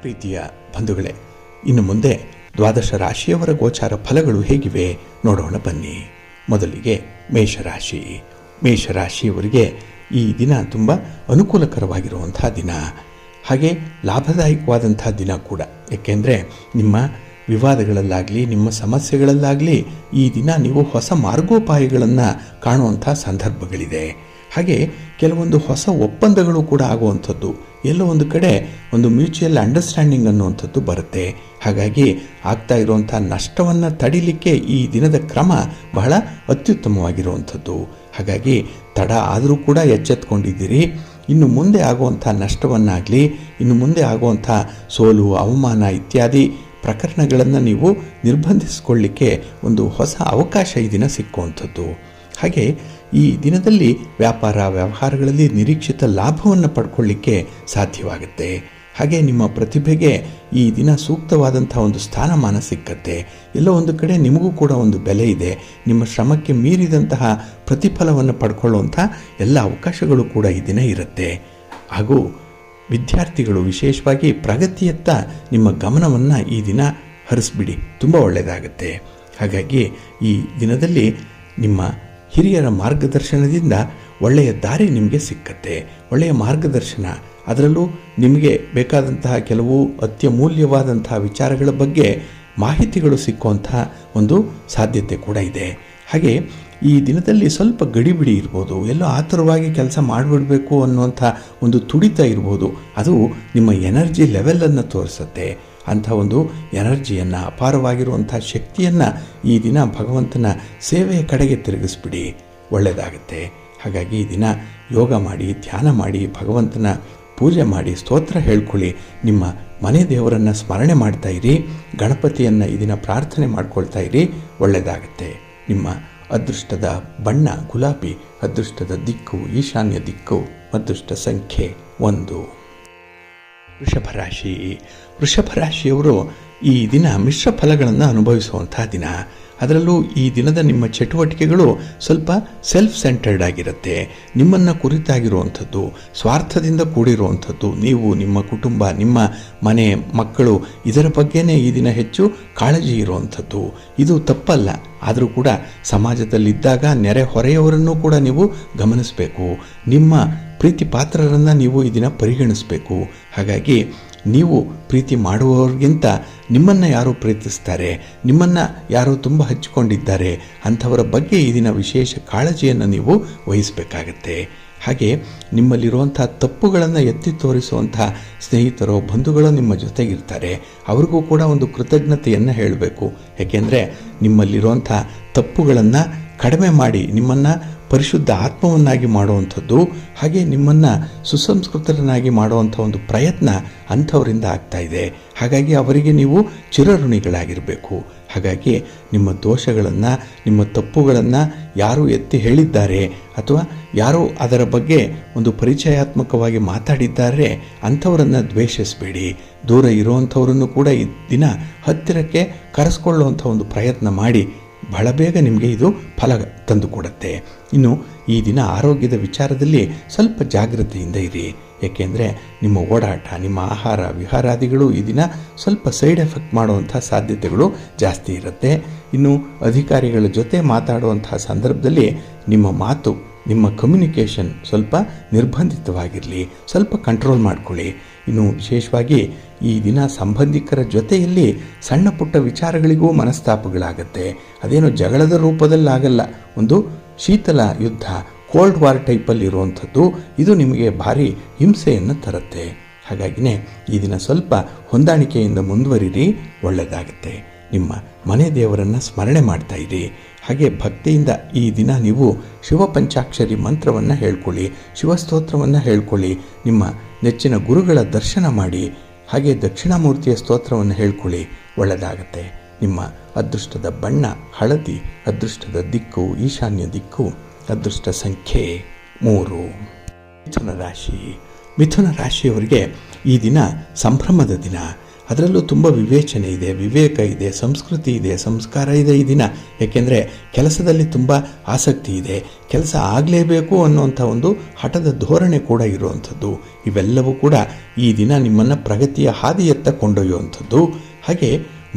ಪ್ರೀತಿಯ ಬಂಧುಗಳೇ, ಇನ್ನು ಮುಂದೆ ದ್ವಾದಶ ರಾಶಿಯವರ ಗೋಚಾರ ಫಲಗಳು ಹೇಗಿವೆ ನೋಡೋಣ ಬನ್ನಿ. ಮೊದಲಿಗೆ ಮೇಷರಾಶಿ. ಮೇಷರಾಶಿಯವರಿಗೆ ಈ ದಿನ ತುಂಬ ಅನುಕೂಲಕರವಾಗಿರುವಂತಹ ದಿನ, ಹಾಗೆ ಲಾಭದಾಯಕವಾದಂತಹ ದಿನ ಕೂಡ. ಏಕೆಂದರೆ ನಿಮ್ಮ ವಿವಾದಗಳಲ್ಲಾಗಲಿ, ನಿಮ್ಮ ಸಮಸ್ಯೆಗಳಲ್ಲಾಗಲಿ ಈ ದಿನ ನೀವು ಹೊಸ ಮಾರ್ಗೋಪಾಯಗಳನ್ನು ಕಾಣುವಂಥ ಸಂದರ್ಭಗಳಿದೆ. ಹಾಗೆ ಕೆಲವೊಂದು ಹೊಸ ಒಪ್ಪಂದಗಳು ಕೂಡ ಆಗುವಂಥದ್ದು, ಎಲ್ಲೋ ಒಂದು ಕಡೆ ಒಂದು ಮ್ಯೂಚುವಲ್ ಅಂಡರ್ಸ್ಟ್ಯಾಂಡಿಂಗ್ ಅನ್ನುವಂಥದ್ದು ಬರುತ್ತೆ. ಹಾಗಾಗಿ ಆಗ್ತಾ ಇರುವಂಥ ನಷ್ಟವನ್ನು ತಡಿಲಿಕ್ಕೆ ಈ ದಿನದ ಕ್ರಮ ಬಹಳ ಅತ್ಯುತ್ತಮವಾಗಿರುವಂಥದ್ದು. ಹಾಗಾಗಿ ತಡ ಆದರೂ ಕೂಡ ಎಚ್ಚೆತ್ಕೊಂಡಿದ್ದೀರಿ. ಇನ್ನು ಮುಂದೆ ಆಗುವಂಥ ನಷ್ಟವನ್ನಾಗಲಿ, ಇನ್ನು ಮುಂದೆ ಆಗುವಂಥ ಸೋಲು, ಅವಮಾನ ಇತ್ಯಾದಿ ಪ್ರಕರಣಗಳನ್ನು ನೀವು ನಿರ್ಬಂಧಿಸಿಕೊಳ್ಳಿಕ್ಕೆ ಒಂದು ಹೊಸ ಅವಕಾಶ ಈ ದಿನ ಸಿಕ್ಕುವಂಥದ್ದು. ಹಾಗೆ ಈ ದಿನದಲ್ಲಿ ವ್ಯಾಪಾರ ವ್ಯವಹಾರಗಳಲ್ಲಿ ನಿರೀಕ್ಷಿತ ಲಾಭವನ್ನು ಪಡ್ಕೊಳ್ಳಿಕ್ಕೆ ಸಾಧ್ಯವಾಗುತ್ತೆ. ಹಾಗೆ ನಿಮ್ಮ ಪ್ರತಿಭೆಗೆ ಈ ದಿನ ಸೂಕ್ತವಾದಂಥ ಒಂದು ಸ್ಥಾನಮಾನ ಸಿಕ್ಕತ್ತೆ. ಎಲ್ಲೋ ಒಂದು ಕಡೆ ನಿಮಗೂ ಕೂಡ ಒಂದು ಬೆಲೆ ಇದೆ. ನಿಮ್ಮ ಶ್ರಮಕ್ಕೆ ಮೀರಿದಂತಹ ಪ್ರತಿಫಲವನ್ನು ಪಡ್ಕೊಳ್ಳುವಂಥ ಎಲ್ಲ ಅವಕಾಶಗಳು ಕೂಡ ಈ ದಿನ ಇರುತ್ತೆ. ಹಾಗೂ ವಿದ್ಯಾರ್ಥಿಗಳು ವಿಶೇಷವಾಗಿ ಪ್ರಗತಿಯತ್ತ ನಿಮ್ಮ ಗಮನವನ್ನು ಈ ದಿನ ಹರಿಸ್ಬಿಡಿ, ತುಂಬ ಒಳ್ಳೆಯದಾಗುತ್ತೆ. ಹಾಗಾಗಿ ಈ ದಿನದಲ್ಲಿ ನಿಮ್ಮ ಹಿರಿಯರ ಮಾರ್ಗದರ್ಶನದಿಂದ ಒಳ್ಳೆಯ ದಾರಿ ನಿಮಗೆ ಸಿಕ್ಕತ್ತೆ. ಒಳ್ಳೆಯ ಮಾರ್ಗದರ್ಶನ, ಅದರಲ್ಲೂ ನಿಮಗೆ ಬೇಕಾದಂತಹ ಕೆಲವು ಅತ್ಯಮೂಲ್ಯವಾದಂತಹ ವಿಚಾರಗಳ ಬಗ್ಗೆ ಮಾಹಿತಿಗಳು ಸಿಕ್ಕುವಂತಹ ಒಂದು ಸಾಧ್ಯತೆ ಕೂಡ ಇದೆ. ಹಾಗೆ ಈ ದಿನದಲ್ಲಿ ಸ್ವಲ್ಪ ಗಡಿಬಿಡಿ ಇರ್ಬೋದು, ಎಲ್ಲೋ ಆತುರವಾಗಿ ಕೆಲಸ ಮಾಡಿಬಿಡಬೇಕು ಅನ್ನುವಂಥ ಒಂದು ತುಡಿತ ಇರ್ಬೋದು. ಅದು ನಿಮ್ಮ ಎನರ್ಜಿ ಲೆವೆಲನ್ನು ತೋರಿಸುತ್ತೆ. ಅಂಥ ಒಂದು ಎನರ್ಜಿಯನ್ನು, ಅಪಾರವಾಗಿರುವಂಥ ಶಕ್ತಿಯನ್ನು ಈ ದಿನ ಭಗವಂತನ ಸೇವೆಯ ಕಡೆಗೆ ತಿರುಗಿಸ್ಬಿಡಿ, ಒಳ್ಳೆಯದಾಗುತ್ತೆ. ಹಾಗಾಗಿ ಈ ದಿನ ಯೋಗ ಮಾಡಿ, ಧ್ಯಾನ ಮಾಡಿ, ಭಗವಂತನ ಪೂಜೆ ಮಾಡಿ, ಸ್ತೋತ್ರ ಹೇಳ್ಕೊಳ್ಳಿ, ನಿಮ್ಮ ಮನೆ ದೇವರನ್ನು ಸ್ಮರಣೆ ಮಾಡ್ತಾ ಇರಿ, ಗಣಪತಿಯನ್ನು ಈ ದಿನ ಪ್ರಾರ್ಥನೆ ಮಾಡ್ಕೊಳ್ತಾ ಇರಿ, ಒಳ್ಳೆಯದಾಗುತ್ತೆ. ನಿಮ್ಮ ಅದೃಷ್ಟದ ಬಣ್ಣ ಗುಲಾಬಿ, ಅದೃಷ್ಟದ ದಿಕ್ಕು ಈಶಾನ್ಯ ದಿಕ್ಕು, ಅದೃಷ್ಟ ಸಂಖ್ಯೆ 1. ವೃಷಭರಾಶಿ. ವೃಷಭರಾಶಿಯವರು ಈ ದಿನ ಮಿಶ್ರ ಫಲಗಳನ್ನು ಅನುಭವಿಸುವಂತಹ ದಿನ. ಅದರಲ್ಲೂ ಈ ದಿನದ ನಿಮ್ಮ ಚಟುವಟಿಕೆಗಳು ಸ್ವಲ್ಪ ಸೆಲ್ಫ್ ಸೆಂಟರ್ಡ್ ಆಗಿರುತ್ತೆ. ನಿಮ್ಮನ್ನು ಕುರಿತಾಗಿರುವಂಥದ್ದು, ಸ್ವಾರ್ಥದಿಂದ ಕೂಡಿರುವಂಥದ್ದು. ನೀವು, ನಿಮ್ಮ ಕುಟುಂಬ, ನಿಮ್ಮ ಮನೆ, ಮಕ್ಕಳು, ಇದರ ಬಗ್ಗೆನೇ ಈ ದಿನ ಹೆಚ್ಚು ಕಾಳಜಿ ಇರುವಂಥದ್ದು. ಇದು ತಪ್ಪಲ್ಲ. ಆದರೂ ಕೂಡ ಸಮಾಜದಲ್ಲಿದ್ದಾಗ ನೆರೆ ಹೊರೆಯವರನ್ನು ಕೂಡ ನೀವು ಗಮನಿಸಬೇಕು. ನಿಮ್ಮ ಪ್ರೀತಿ ಪಾತ್ರರನ್ನು ನೀವು ಈ ದಿನ ಪರಿಗಣಿಸಬೇಕು. ಹಾಗಾಗಿ ನೀವು ಪ್ರೀತಿ ಮಾಡುವವರಿಗಿಂತ ನಿಮ್ಮನ್ನು ಯಾರು ಪ್ರೀತಿಸ್ತಾರೆ, ನಿಮ್ಮನ್ನು ಯಾರು ತುಂಬ ಹಚ್ಚಿಕೊಂಡಿದ್ದಾರೆ ಅಂಥವರ ಬಗ್ಗೆ ಈ ದಿನ ವಿಶೇಷ ಕಾಳಜಿಯನ್ನು ನೀವು ವಹಿಸಬೇಕಾಗತ್ತೆ. ಹಾಗೆ ನಿಮ್ಮಲ್ಲಿರುವಂಥ ತಪ್ಪುಗಳನ್ನು ಎತ್ತಿ ತೋರಿಸುವಂಥ ಸ್ನೇಹಿತರು, ಬಂಧುಗಳು ನಿಮ್ಮ ಜೊತೆಗಿರ್ತಾರೆ. ಅವ್ರಿಗೂ ಕೂಡ ಒಂದು ಕೃತಜ್ಞತೆಯನ್ನು ಹೇಳಬೇಕು. ಏಕೆಂದರೆ ನಿಮ್ಮಲ್ಲಿರುವಂಥ ತಪ್ಪುಗಳನ್ನು ಕಡಿಮೆ ಮಾಡಿ ನಿಮ್ಮನ್ನು ಪರಿಶುದ್ಧ ಆತ್ಮವನ್ನಾಗಿ ಮಾಡುವಂಥದ್ದು, ಹಾಗೆ ನಿಮ್ಮನ್ನು ಸುಸಂಸ್ಕೃತರನ್ನಾಗಿ ಮಾಡುವಂಥ ಒಂದು ಪ್ರಯತ್ನ ಅಂಥವರಿಂದ ಆಗ್ತಾ ಇದೆ. ಹಾಗಾಗಿ ಅವರಿಗೆ ನೀವು ಚಿರಋಣಿಗಳಾಗಿರಬೇಕು. ಹಾಗಾಗಿ ನಿಮ್ಮ ದೋಷಗಳನ್ನು, ನಿಮ್ಮ ತಪ್ಪುಗಳನ್ನು ಯಾರು ಎತ್ತಿ ಹೇಳಿದ್ದಾರೆ ಅಥವಾ ಯಾರು ಅದರ ಬಗ್ಗೆ ಒಂದು ಪರಿಚಯಾತ್ಮಕವಾಗಿ ಮಾತಾಡಿದ್ದಾರೆ ಅಂಥವರನ್ನು ದ್ವೇಷಿಸಬೇಡಿ. ದೂರ ಇರುವಂಥವರನ್ನು ಕೂಡ ಈ ದಿನ ಹತ್ತಿರಕ್ಕೆ ಕರೆಸ್ಕೊಳ್ಳುವಂಥ ಒಂದು ಪ್ರಯತ್ನ ಮಾಡಿ. ಬಹಳ ಬೇಗ ನಿಮಗೆ ಇದು ಫಲ ತಂದುಕೊಡುತ್ತೆ. ಇನ್ನು ಈ ದಿನ ಆರೋಗ್ಯದ ವಿಚಾರದಲ್ಲಿ ಸ್ವಲ್ಪ ಜಾಗೃತಿಯಿಂದ ಇರಿ. ಏಕೆಂದರೆ ನಿಮ್ಮ ಓಡಾಟ, ನಿಮ್ಮ ಆಹಾರ ವಿಹಾರಾದಿಗಳು ಈ ದಿನ ಸ್ವಲ್ಪ ಸೈಡ್ ಎಫೆಕ್ಟ್ ಮಾಡುವಂಥ ಸಾಧ್ಯತೆಗಳು ಜಾಸ್ತಿ ಇರುತ್ತೆ. ಇನ್ನು ಅಧಿಕಾರಿಗಳ ಜೊತೆ ಮಾತಾಡುವಂಥ ಸಂದರ್ಭದಲ್ಲಿ ನಿಮ್ಮ ಮಾತು, ನಿಮ್ಮ ಕಮ್ಯುನಿಕೇಷನ್ ಸ್ವಲ್ಪ ನಿರ್ಬಂಧಿತವಾಗಿರಲಿ, ಸ್ವಲ್ಪ ಕಂಟ್ರೋಲ್ ಮಾಡ್ಕೊಳ್ಳಿ. ಇನ್ನು ವಿಶೇಷವಾಗಿ ಈ ದಿನ ಸಂಬಂಧಿಕರ ಜೊತೆಯಲ್ಲಿ ಸಣ್ಣ ಪುಟ್ಟ ವಿಚಾರಗಳಿಗೂ ಮನಸ್ತಾಪಗಳಾಗತ್ತೆ. ಅದೇನು ಜಗಳದ ರೂಪದಲ್ಲಾಗಲ್ಲ, ಒಂದು ಶೀತಲ ಯುದ್ಧ, ಕೋಲ್ಡ್ ವಾರ್ ಟೈಪಲ್ಲಿ ಇರುವಂಥದ್ದು. ಇದು ನಿಮಗೆ ಭಾರಿ ಹಿಂಸೆಯನ್ನು ತರುತ್ತೆ. ಹಾಗಾಗಿನೇ ಈ ದಿನ ಸ್ವಲ್ಪ ಹೊಂದಾಣಿಕೆಯಿಂದ ಮುಂದುವರಿರಿ, ಒಳ್ಳೆಯದಾಗುತ್ತೆ. ನಿಮ್ಮ ಮನೆ ದೇವರನ್ನು ಸ್ಮರಣೆ ಮಾಡ್ತಾ ಇರಿ. ಹಾಗೆ ಭಕ್ತಿಯಿಂದ ಈ ದಿನ ನೀವು ಶಿವ ಪಂಚಾಕ್ಷರಿ ಮಂತ್ರವನ್ನು ಹೇಳ್ಕೊಳ್ಳಿ, ಶಿವಸ್ತೋತ್ರವನ್ನು ಹೇಳ್ಕೊಳ್ಳಿ, ನಿಮ್ಮ ನೆಚ್ಚಿನ ಗುರುಗಳ ದರ್ಶನ ಮಾಡಿ. ಹಾಗೆ ದಕ್ಷಿಣಾಮೂರ್ತಿಯ ಸ್ತೋತ್ರವನ್ನು ಹೇಳ್ಕೊಳ್ಳಿ, ಒಳ್ಳೆಯದಾಗತ್ತೆ. ನಿಮ್ಮ ಅದೃಷ್ಟದ ಬಣ್ಣ ಹಳದಿ, ಅದೃಷ್ಟದ ದಿಕ್ಕು ಈಶಾನ್ಯ ದಿಕ್ಕು, ಅದೃಷ್ಟ ಸಂಖ್ಯೆ 3. ಮಿಥುನ ರಾಶಿ. ಮಿಥುನ ರಾಶಿಯವರಿಗೆ ಈ ದಿನ ಸಂಭ್ರಮದ ದಿನ. ಅದರಲ್ಲೂ ತುಂಬ ವಿವೇಚನೆ ಇದೆ, ವಿವೇಕ ಇದೆ, ಸಂಸ್ಕೃತಿ ಇದೆ, ಸಂಸ್ಕಾರ ಇದೆ ಈ ದಿನ. ಏಕೆಂದರೆ ಕೆಲಸದಲ್ಲಿ ತುಂಬ ಆಸಕ್ತಿ ಇದೆ, ಕೆಲಸ ಆಗಲೇಬೇಕು ಅನ್ನುವಂಥ ಒಂದು ಹಠದ ಧೋರಣೆ ಕೂಡ ಇರುವಂಥದ್ದು. ಇವೆಲ್ಲವೂ ಕೂಡ ಈ ದಿನ ನಿಮ್ಮನ್ನು ಪ್ರಗತಿಯ ಹಾದಿಯತ್ತ ಕೊಂಡೊಯ್ಯುವಂಥದ್ದು. ಹಾಗೆ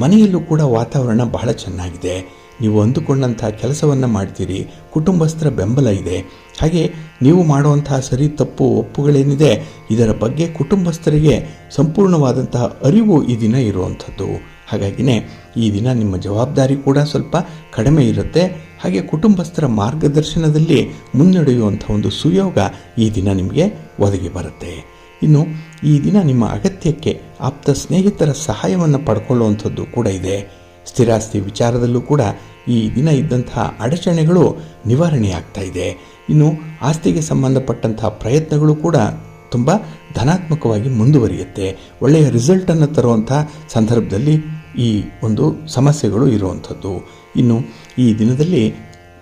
ಮನೆಯಲ್ಲೂ ಕೂಡ ವಾತಾವರಣ ಬಹಳ ಚೆನ್ನಾಗಿದೆ. ನೀವು ಅಂದುಕೊಂಡಂಥ ಕೆಲಸವನ್ನು ಮಾಡ್ತೀರಿ, ಕುಟುಂಬಸ್ಥರ ಬೆಂಬಲ ಇದೆ. ಹಾಗೆ ನೀವು ಮಾಡುವಂತಹ ಸರಿ ತಪ್ಪು ಒಪ್ಪುಗಳೇನಿದೆ ಇದರ ಬಗ್ಗೆ ಕುಟುಂಬಸ್ಥರಿಗೆ ಸಂಪೂರ್ಣವಾದಂತಹ ಅರಿವು ಈ ದಿನ ಇರುವಂಥದ್ದು. ಹಾಗಾಗಿನೇ ಈ ದಿನ ನಿಮ್ಮ ಜವಾಬ್ದಾರಿ ಕೂಡ ಸ್ವಲ್ಪ ಕಡಿಮೆ ಇರುತ್ತೆ. ಹಾಗೆ ಕುಟುಂಬಸ್ಥರ ಮಾರ್ಗದರ್ಶನದಲ್ಲಿ ಮುನ್ನಡೆಯುವಂಥ ಒಂದು ಸುಯೋಗ ಈ ದಿನ ನಿಮಗೆ ಒದಗಿ ಬರುತ್ತೆ. ಇನ್ನು ಈ ದಿನ ನಿಮ್ಮ ಅಗತ್ಯಕ್ಕೆ ಆಪ್ತ ಸ್ನೇಹಿತರ ಸಹಾಯವನ್ನು ಪಡ್ಕೊಳ್ಳುವಂಥದ್ದು ಕೂಡ ಇದೆ. ಸ್ಥಿರಾಸ್ತಿ ವಿಚಾರದಲ್ಲೂ ಕೂಡ ಈ ದಿನ ಇದ್ದಂತಹ ಅಡಚಣೆಗಳು ನಿವಾರಣೆಯಾಗ್ತಾ ಇದೆ. ಇನ್ನು ಆಸ್ತಿಗೆ ಸಂಬಂಧಪಟ್ಟಂತಹ ಪ್ರಯತ್ನಗಳು ಕೂಡ ತುಂಬ ಧನಾತ್ಮಕವಾಗಿ ಮುಂದುವರಿಯುತ್ತೆ. ಒಳ್ಳೆಯ ರಿಸಲ್ಟನ್ನು ತರುವಂಥ ಸಂದರ್ಭದಲ್ಲಿ ಈ ಒಂದು ಸಮಸ್ಯೆಗಳು ಇರುವಂಥದ್ದು. ಇನ್ನು ಈ ದಿನದಲ್ಲಿ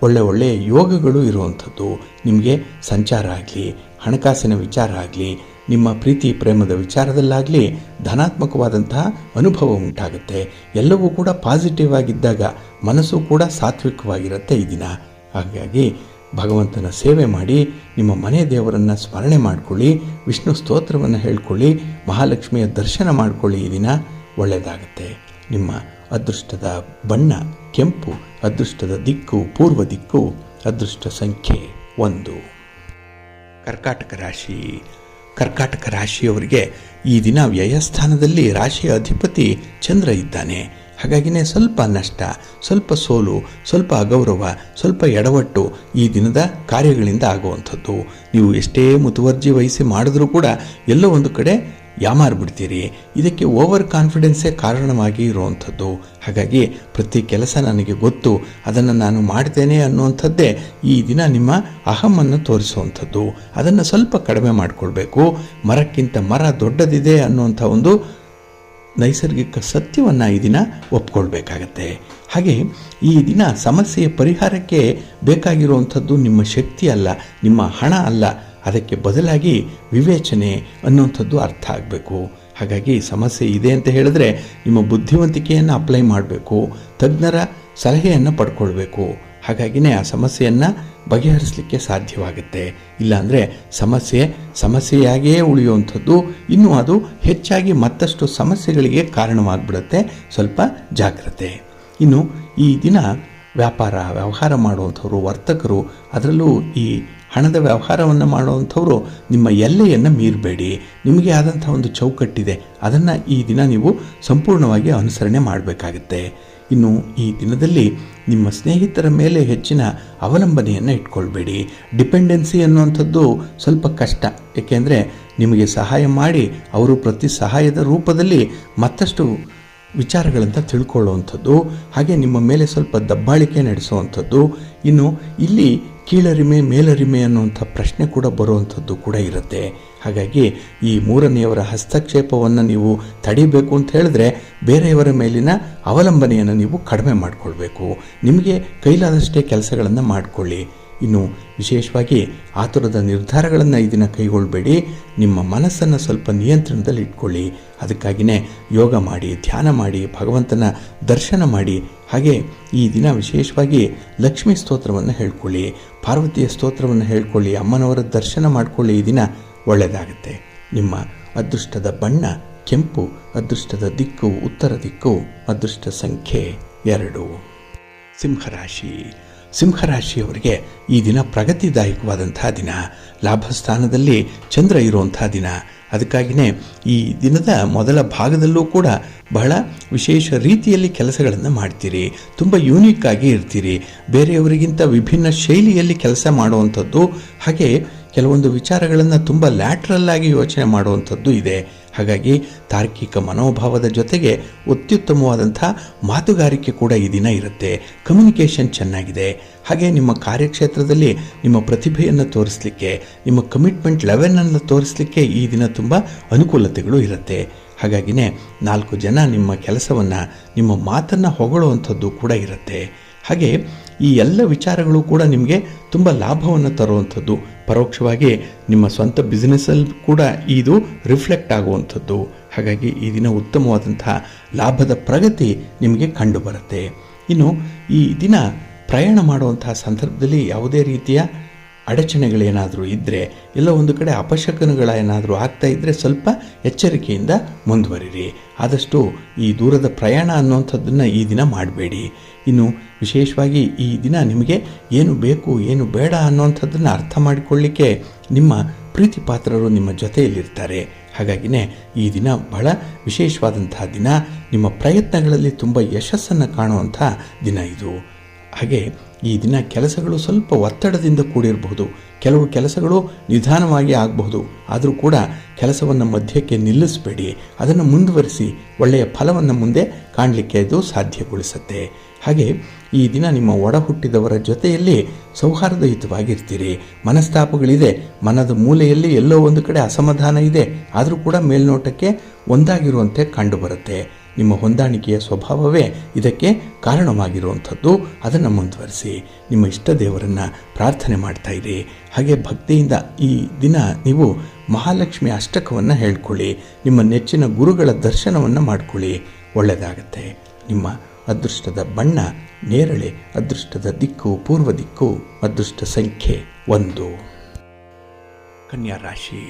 ಒಳ್ಳೆಯ ಯೋಗಗಳು ಇರುವಂಥದ್ದು. ನಿಮಗೆ ಸಂಚಾರ ಆಗಲಿ, ಹಣಕಾಸಿನ ವಿಚಾರ ಆಗಲಿ, ನಿಮ್ಮ ಪ್ರೀತಿ ಪ್ರೇಮದ ವಿಚಾರದಲ್ಲಾಗಲಿ ಧನಾತ್ಮಕವಾದಂತಹ ಅನುಭವ ಉಂಟಾಗುತ್ತೆ. ಎಲ್ಲವೂ ಕೂಡ ಪಾಸಿಟಿವ್ ಆಗಿದ್ದಾಗ ಮನಸ್ಸು ಕೂಡ ಸಾತ್ವಿಕವಾಗಿರುತ್ತೆ ಈ ದಿನ. ಹಾಗಾಗಿ ಭಗವಂತನ ಸೇವೆ ಮಾಡಿ, ನಿಮ್ಮ ಮನೆ ದೇವರನ್ನು ಸ್ಮರಣೆ ಮಾಡಿಕೊಳ್ಳಿ, ವಿಷ್ಣು ಸ್ತೋತ್ರವನ್ನು ಹೇಳ್ಕೊಳ್ಳಿ, ಮಹಾಲಕ್ಷ್ಮಿಯ ದರ್ಶನ ಮಾಡಿಕೊಳ್ಳಿ. ಈ ದಿನ ಒಳ್ಳೆಯದಾಗುತ್ತೆ. ನಿಮ್ಮ ಅದೃಷ್ಟದ ಬಣ್ಣ ಕೆಂಪು, ಅದೃಷ್ಟದ ದಿಕ್ಕು ಪೂರ್ವ ದಿಕ್ಕು, ಅದೃಷ್ಟ ಸಂಖ್ಯೆ 1. ಕರ್ಕಾಟಕ ರಾಶಿ. ಕರ್ಕಾಟಕ ರಾಶಿಯವರಿಗೆ ಈ ದಿನ ವ್ಯಯಸ್ಥಾನದಲ್ಲಿ ರಾಶಿಯ ಅಧಿಪತಿ ಚಂದ್ರ ಇದ್ದಾನೆ. ಹಾಗಾಗಿನೇ ಸ್ವಲ್ಪ ನಷ್ಟ, ಸ್ವಲ್ಪ ಸೋಲು, ಸ್ವಲ್ಪ ಅಗೌರವ, ಸ್ವಲ್ಪ ಎಡವಟ್ಟು ಈ ದಿನದ ಕಾರ್ಯಗಳಿಂದ ಆಗುವಂಥದ್ದು. ನೀವು ಎಷ್ಟೇ ಮುತುವರ್ಜಿ ವಹಿಸಿ ಮಾಡಿದ್ರೂ ಕೂಡ ಎಲ್ಲೋ ಒಂದು ಕಡೆ ಯಾಮಾರ್ಬಿಡ್ತೀರಿ. ಇದಕ್ಕೆ ಓವರ್ ಕಾನ್ಫಿಡೆನ್ಸೇ ಕಾರಣವಾಗಿ ಇರುವಂಥದ್ದು. ಹಾಗಾಗಿ ಪ್ರತಿ ಕೆಲಸ ನನಗೆ ಗೊತ್ತು, ಅದನ್ನು ನಾನು ಮಾಡ್ತೇನೆ ಅನ್ನುವಂಥದ್ದೇ ಈ ದಿನ ನಿಮ್ಮ ಅಹಮನ್ನು ತೋರಿಸುವಂಥದ್ದು. ಅದನ್ನು ಸ್ವಲ್ಪ ಕಡಿಮೆ ಮಾಡಿಕೊಳ್ಬೇಕು. ಮರಕ್ಕಿಂತ ಮರ ದೊಡ್ಡದಿದೆ ಅನ್ನುವಂಥ ಒಂದು ನೈಸರ್ಗಿಕ ಸತ್ಯವನ್ನು ಈ ದಿನ ಒಪ್ಕೊಳ್ಬೇಕಾಗತ್ತೆ. ಹಾಗೆ ಈ ದಿನ ಸಮಸ್ಯೆಯ ಪರಿಹಾರಕ್ಕೆ ಬೇಕಾಗಿರುವಂಥದ್ದು ನಿಮ್ಮ ಶಕ್ತಿ ಅಲ್ಲ, ನಿಮ್ಮ ಹಣ ಅಲ್ಲ, ಅದಕ್ಕೆ ಬದಲಾಗಿ ವಿವೇಚನೆ ಅನ್ನುವಂಥದ್ದು ಅರ್ಥ ಆಗಬೇಕು. ಹಾಗಾಗಿ ಸಮಸ್ಯೆ ಇದೆ ಅಂತ ಹೇಳಿದ್ರೆ ನಿಮ್ಮ ಬುದ್ಧಿವಂತಿಕೆಯನ್ನು ಅಪ್ಲೈ ಮಾಡಬೇಕು, ತಜ್ಞರ ಸಲಹೆಯನ್ನು ಪಡ್ಕೊಳ್ಬೇಕು. ಹಾಗಾಗಿನೇ ಆ ಸಮಸ್ಯೆಯನ್ನು ಬಗೆಹರಿಸಲಿಕ್ಕೆ ಸಾಧ್ಯವಾಗುತ್ತೆ. ಇಲ್ಲಾಂದರೆ ಸಮಸ್ಯೆಯಾಗಿಯೇ ಉಳಿಯುವಂಥದ್ದು. ಇನ್ನು ಅದು ಹೆಚ್ಚಾಗಿ ಮತ್ತಷ್ಟು ಸಮಸ್ಯೆಗಳಿಗೆ ಕಾರಣವಾಗಿಬಿಡುತ್ತೆ. ಸ್ವಲ್ಪ ಜಾಗ್ರತೆ. ಇನ್ನು ಈ ದಿನ ವ್ಯವಹಾರ ಮಾಡುವಂಥವ್ರು, ವರ್ತಕರು, ಅದರಲ್ಲೂ ಈ ಹಣದ ವ್ಯವಹಾರವನ್ನು ಮಾಡುವಂಥವರು ನಿಮ್ಮ ಎಲ್ಲೆಯನ್ನು ಮೀರಬೇಡಿ. ನಿಮಗೆ ಆದಂಥ ಒಂದು ಚೌಕಟ್ಟಿದೆ, ಅದನ್ನು ಈ ದಿನ ನೀವು ಸಂಪೂರ್ಣವಾಗಿ ಅನುಸರಣೆ ಮಾಡಬೇಕಾಗುತ್ತೆ. ಇನ್ನು ಈ ದಿನದಲ್ಲಿ ನಿಮ್ಮ ಸ್ನೇಹಿತರ ಮೇಲೆ ಹೆಚ್ಚಿನ ಅವಲಂಬನೆಯನ್ನು ಇಟ್ಕೊಳ್ಬೇಡಿ. ಡಿಪೆಂಡೆನ್ಸಿ ಅನ್ನುವಂಥದ್ದು ಸ್ವಲ್ಪ ಕಷ್ಟ. ಏಕೆಂದರೆ ನಿಮಗೆ ಸಹಾಯ ಮಾಡಿ ಅವರು ಪ್ರತಿ ಸಹಾಯದ ರೂಪದಲ್ಲಿ ಮತ್ತಷ್ಟು ವಿಚಾರಗಳನ್ನು ತಿಳ್ಕೊಳ್ಳುವಂಥದ್ದು, ಹಾಗೆ ನಿಮ್ಮ ಮೇಲೆ ಸ್ವಲ್ಪ ದಬ್ಬಾಳಿಕೆ ನಡೆಸುವಂಥದ್ದು. ಇನ್ನು ಇಲ್ಲಿ ಕೀಳರಿಮೆ ಮೇಲರಿಮೆ ಅನ್ನುವಂಥ ಪ್ರಶ್ನೆ ಕೂಡ ಬರುವಂಥದ್ದು ಕೂಡ ಇರುತ್ತೆ. ಹಾಗಾಗಿ ಈ ಮೂರನೆಯವರ ಹಸ್ತಕ್ಷೇಪವನ್ನು ನೀವು ತಡಿಬೇಕು ಅಂತ ಹೇಳಿದ್ರೆ ಬೇರೆಯವರ ಮೇಲಿನ ಅವಲಂಬನೆಯನ್ನು ನೀವು ಕಡಿಮೆ ಮಾಡಿಕೊಳ್ಬೇಕು. ನಿಮಗೆ ಕೈಲಾದಷ್ಟೇ ಕೆಲಸಗಳನ್ನು ಮಾಡಿಕೊಳ್ಳಿ. ಇನ್ನು ವಿಶೇಷವಾಗಿ ಆತುರದ ನಿರ್ಧಾರಗಳನ್ನು ಈ ದಿನ ಕೈಗೊಳ್ಳಬೇಡಿ. ನಿಮ್ಮ ಮನಸ್ಸನ್ನು ಸ್ವಲ್ಪ ನಿಯಂತ್ರಣದಲ್ಲಿ ಇಟ್ಕೊಳ್ಳಿ. ಅದಕ್ಕಾಗಿಯೇ ಯೋಗ ಮಾಡಿ, ಧ್ಯಾನ ಮಾಡಿ, ಭಗವಂತನ ದರ್ಶನ ಮಾಡಿ. ಹಾಗೆ ಈ ದಿನ ವಿಶೇಷವಾಗಿ ಲಕ್ಷ್ಮೀ ಸ್ತೋತ್ರವನ್ನು ಹೇಳ್ಕೊಳ್ಳಿ, ಪಾರ್ವತಿಯ ಸ್ತೋತ್ರವನ್ನು ಹೇಳ್ಕೊಳ್ಳಿ, ಅಮ್ಮನವರ ದರ್ಶನ ಮಾಡಿಕೊಳ್ಳಿ. ಈ ದಿನ ಒಳ್ಳೆಯದಾಗುತ್ತೆ. ನಿಮ್ಮ ಅದೃಷ್ಟದ ಬಣ್ಣ ಕೆಂಪು, ಅದೃಷ್ಟದ ದಿಕ್ಕು ಉತ್ತರ ದಿಕ್ಕು, ಅದೃಷ್ಟ ಸಂಖ್ಯೆ 2. ಸಿಂಹರಾಶಿ. ಸಿಂಹರಾಶಿಯವರಿಗೆ ಈ ದಿನ ಪ್ರಗತಿದಾಯಕವಾದಂತಹ ದಿನ. ಲಾಭಸ್ಥಾನದಲ್ಲಿ ಚಂದ್ರ ಇರುವಂತಹ ದಿನ. ಅದಕ್ಕಾಗಿಯೇ ಈ ದಿನದ ಮೊದಲ ಭಾಗದಲ್ಲೂ ಕೂಡ ಬಹಳ ವಿಶೇಷ ರೀತಿಯಲ್ಲಿ ಕೆಲಸಗಳನ್ನು ಮಾಡ್ತೀರಿ. ತುಂಬ ಯೂನಿಕ್ ಆಗಿ ಇರ್ತೀರಿ. ಬೇರೆಯವರಿಗಿಂತ ವಿಭಿನ್ನ ಶೈಲಿಯಲ್ಲಿ ಕೆಲಸ ಮಾಡುವಂಥದ್ದು, ಹಾಗೆ ಕೆಲವೊಂದು ವಿಚಾರಗಳನ್ನು ತುಂಬ ಲ್ಯಾಟ್ರಲ್ ಆಗಿ ಯೋಚನೆ ಮಾಡುವಂಥದ್ದು ಇದೆ. ಹಾಗಾಗಿ ತಾರ್ಕಿಕ ಮನೋಭಾವದ ಜೊತೆಗೆ ಅತ್ಯುತ್ತಮವಾದಂಥ ಮಾತುಗಾರಿಕೆ ಕೂಡ ಈ ದಿನ ಇರುತ್ತೆ. ಕಮ್ಯುನಿಕೇಷನ್ ಚೆನ್ನಾಗಿದೆ. ಹಾಗೆ ನಿಮ್ಮ ಕಾರ್ಯಕ್ಷೇತ್ರದಲ್ಲಿ ನಿಮ್ಮ ಪ್ರತಿಭೆಯನ್ನು ತೋರಿಸಲಿಕ್ಕೆ, ನಿಮ್ಮ ಕಮಿಟ್ಮೆಂಟ್ ಲೆವೆಲನ್ನು ತೋರಿಸಲಿಕ್ಕೆ ಈ ದಿನ ತುಂಬ ಅನುಕೂಲತೆಗಳು ಇರುತ್ತೆ. ಹಾಗಾಗಿನೇ 4 ಜನ ನಿಮ್ಮ ಕೆಲಸವನ್ನು, ನಿಮ್ಮ ಮಾತನ್ನು ಹೊಗಳುವಂಥದ್ದು ಕೂಡ ಇರುತ್ತೆ. ಹಾಗೆ ಈ ಎಲ್ಲ ವಿಚಾರಗಳು ಕೂಡ ನಿಮಗೆ ತುಂಬ ಲಾಭವನ್ನು ತರುವಂಥದ್ದು, ಪರೋಕ್ಷವಾಗಿ ನಿಮ್ಮ ಸ್ವಂತ ಬಿಸ್ನೆಸ್ಸಲ್ಲಿ ಕೂಡ ಇದು ರಿಫ್ಲೆಕ್ಟ್ ಆಗುವಂಥದ್ದು. ಹಾಗಾಗಿ ಈ ದಿನ ಉತ್ತಮವಾದಂತಹ ಲಾಭದ ಪ್ರಗತಿ ನಿಮಗೆ ಕಂಡು ಬರುತ್ತೆ. ಇನ್ನು ಈ ದಿನ ಪ್ರಯಾಣ ಮಾಡುವಂತಹ ಸಂದರ್ಭದಲ್ಲಿ ಯಾವುದೇ ರೀತಿಯ ಅಡಚಣೆಗಳೇನಾದರೂ ಇದ್ದರೆ, ಎಲ್ಲ ಒಂದು ಕಡೆ ಅಪಶಕನಗಳೇನಾದರೂ ಆಗ್ತಾ ಇದ್ದರೆ ಸ್ವಲ್ಪ ಎಚ್ಚರಿಕೆಯಿಂದ ಮುಂದುವರಿರಿ. ಆದಷ್ಟು ಈ ದೂರದ ಪ್ರಯಾಣ ಅನ್ನುವಂಥದ್ದನ್ನು ಈ ದಿನ ಮಾಡಬೇಡಿ. ಇನ್ನು ವಿಶೇಷವಾಗಿ ಈ ದಿನ ನಿಮಗೆ ಏನು ಬೇಕು ಏನು ಬೇಡ ಅನ್ನುವಂಥದ್ದನ್ನು ಅರ್ಥ ಮಾಡಿಕೊಳ್ಳಿಕ್ಕೆ ನಿಮ್ಮ ಪ್ರೀತಿ ಪಾತ್ರರು ನಿಮ್ಮ ಜೊತೆಯಲ್ಲಿರ್ತಾರೆ. ಹಾಗಾಗಿನೇ ಈ ದಿನ ಬಹಳ ವಿಶೇಷವಾದಂತಹ ದಿನ. ನಿಮ್ಮ ಪ್ರಯತ್ನಗಳಲ್ಲಿ ತುಂಬ ಯಶಸ್ಸನ್ನು ಕಾಣುವಂಥ ದಿನ ಇದು. ಹಾಗೆ ಈ ದಿನ ಕೆಲಸಗಳು ಸ್ವಲ್ಪ ಒತ್ತಡದಿಂದ ಕೂಡಿರಬಹುದು. ಕೆಲವು ಕೆಲಸಗಳು ನಿಧಾನವಾಗಿ ಆಗಬಹುದು. ಆದರೂ ಕೂಡ ಕೆಲಸವನ್ನು ಮಧ್ಯಕ್ಕೆ ನಿಲ್ಲಿಸಬೇಡಿ, ಅದನ್ನು ಮುಂದುವರಿಸಿ ಒಳ್ಳೆಯ ಫಲವನ್ನು ಮುಂದೆ ಕಾಣಲಿಕ್ಕೆ ಇದು ಸಾಧ್ಯಗೊಳಿಸುತ್ತೆ. ಹಾಗೆ ಈ ದಿನ ನಿಮ್ಮ ಒಡ ಹುಟ್ಟಿದವರ ಜೊತೆಯಲ್ಲಿ ಸೌಹಾರ್ದಯುತವಾಗಿರ್ತೀರಿ. ಮನಸ್ತಾಪಗಳಿದೆ, ಮನದ ಮೂಲೆಯಲ್ಲಿ ಎಲ್ಲೋ ಒಂದು ಕಡೆ ಅಸಮಾಧಾನ ಇದೆ, ಆದರೂ ಕೂಡ ಮೇಲ್ನೋಟಕ್ಕೆ ಒಂದಾಗಿರುವಂತೆ ಕಂಡುಬರುತ್ತೆ. ನಿಮ್ಮ ಹೊಂದಾಣಿಕೆಯ ಸ್ವಭಾವವೇ ಇದಕ್ಕೆ ಕಾರಣವಾಗಿರುವಂಥದ್ದು. ಅದನ್ನು ಮುಂದುವರಿಸಿ ನಿಮ್ಮ ಇಷ್ಟ ದೇವರನ್ನು ಪ್ರಾರ್ಥನೆ ಮಾಡ್ತಾ ಇರಿ. ಹಾಗೆ ಭಕ್ತಿಯಿಂದ ಈ ದಿನ ನೀವು ಮಹಾಲಕ್ಷ್ಮಿ ಅಷ್ಟಕವನ್ನು ಹೇಳ್ಕೊಳ್ಳಿ. ನಿಮ್ಮ ನೆಚ್ಚಿನ ಗುರುಗಳ ದರ್ಶನವನ್ನು ಮಾಡಿಕೊಳ್ಳಿ, ಒಳ್ಳೆಯದಾಗತ್ತೆ. ನಿಮ್ಮ ಅದೃಷ್ಟದ ಬಣ್ಣ ನೇರಳೆ, ಅದೃಷ್ಟದ ದಿಕ್ಕು ಪೂರ್ವ ದಿಕ್ಕು, ಅದೃಷ್ಟ ಸಂಖ್ಯೆ 1. ಕನ್ಯಾ ರಾಶಿ.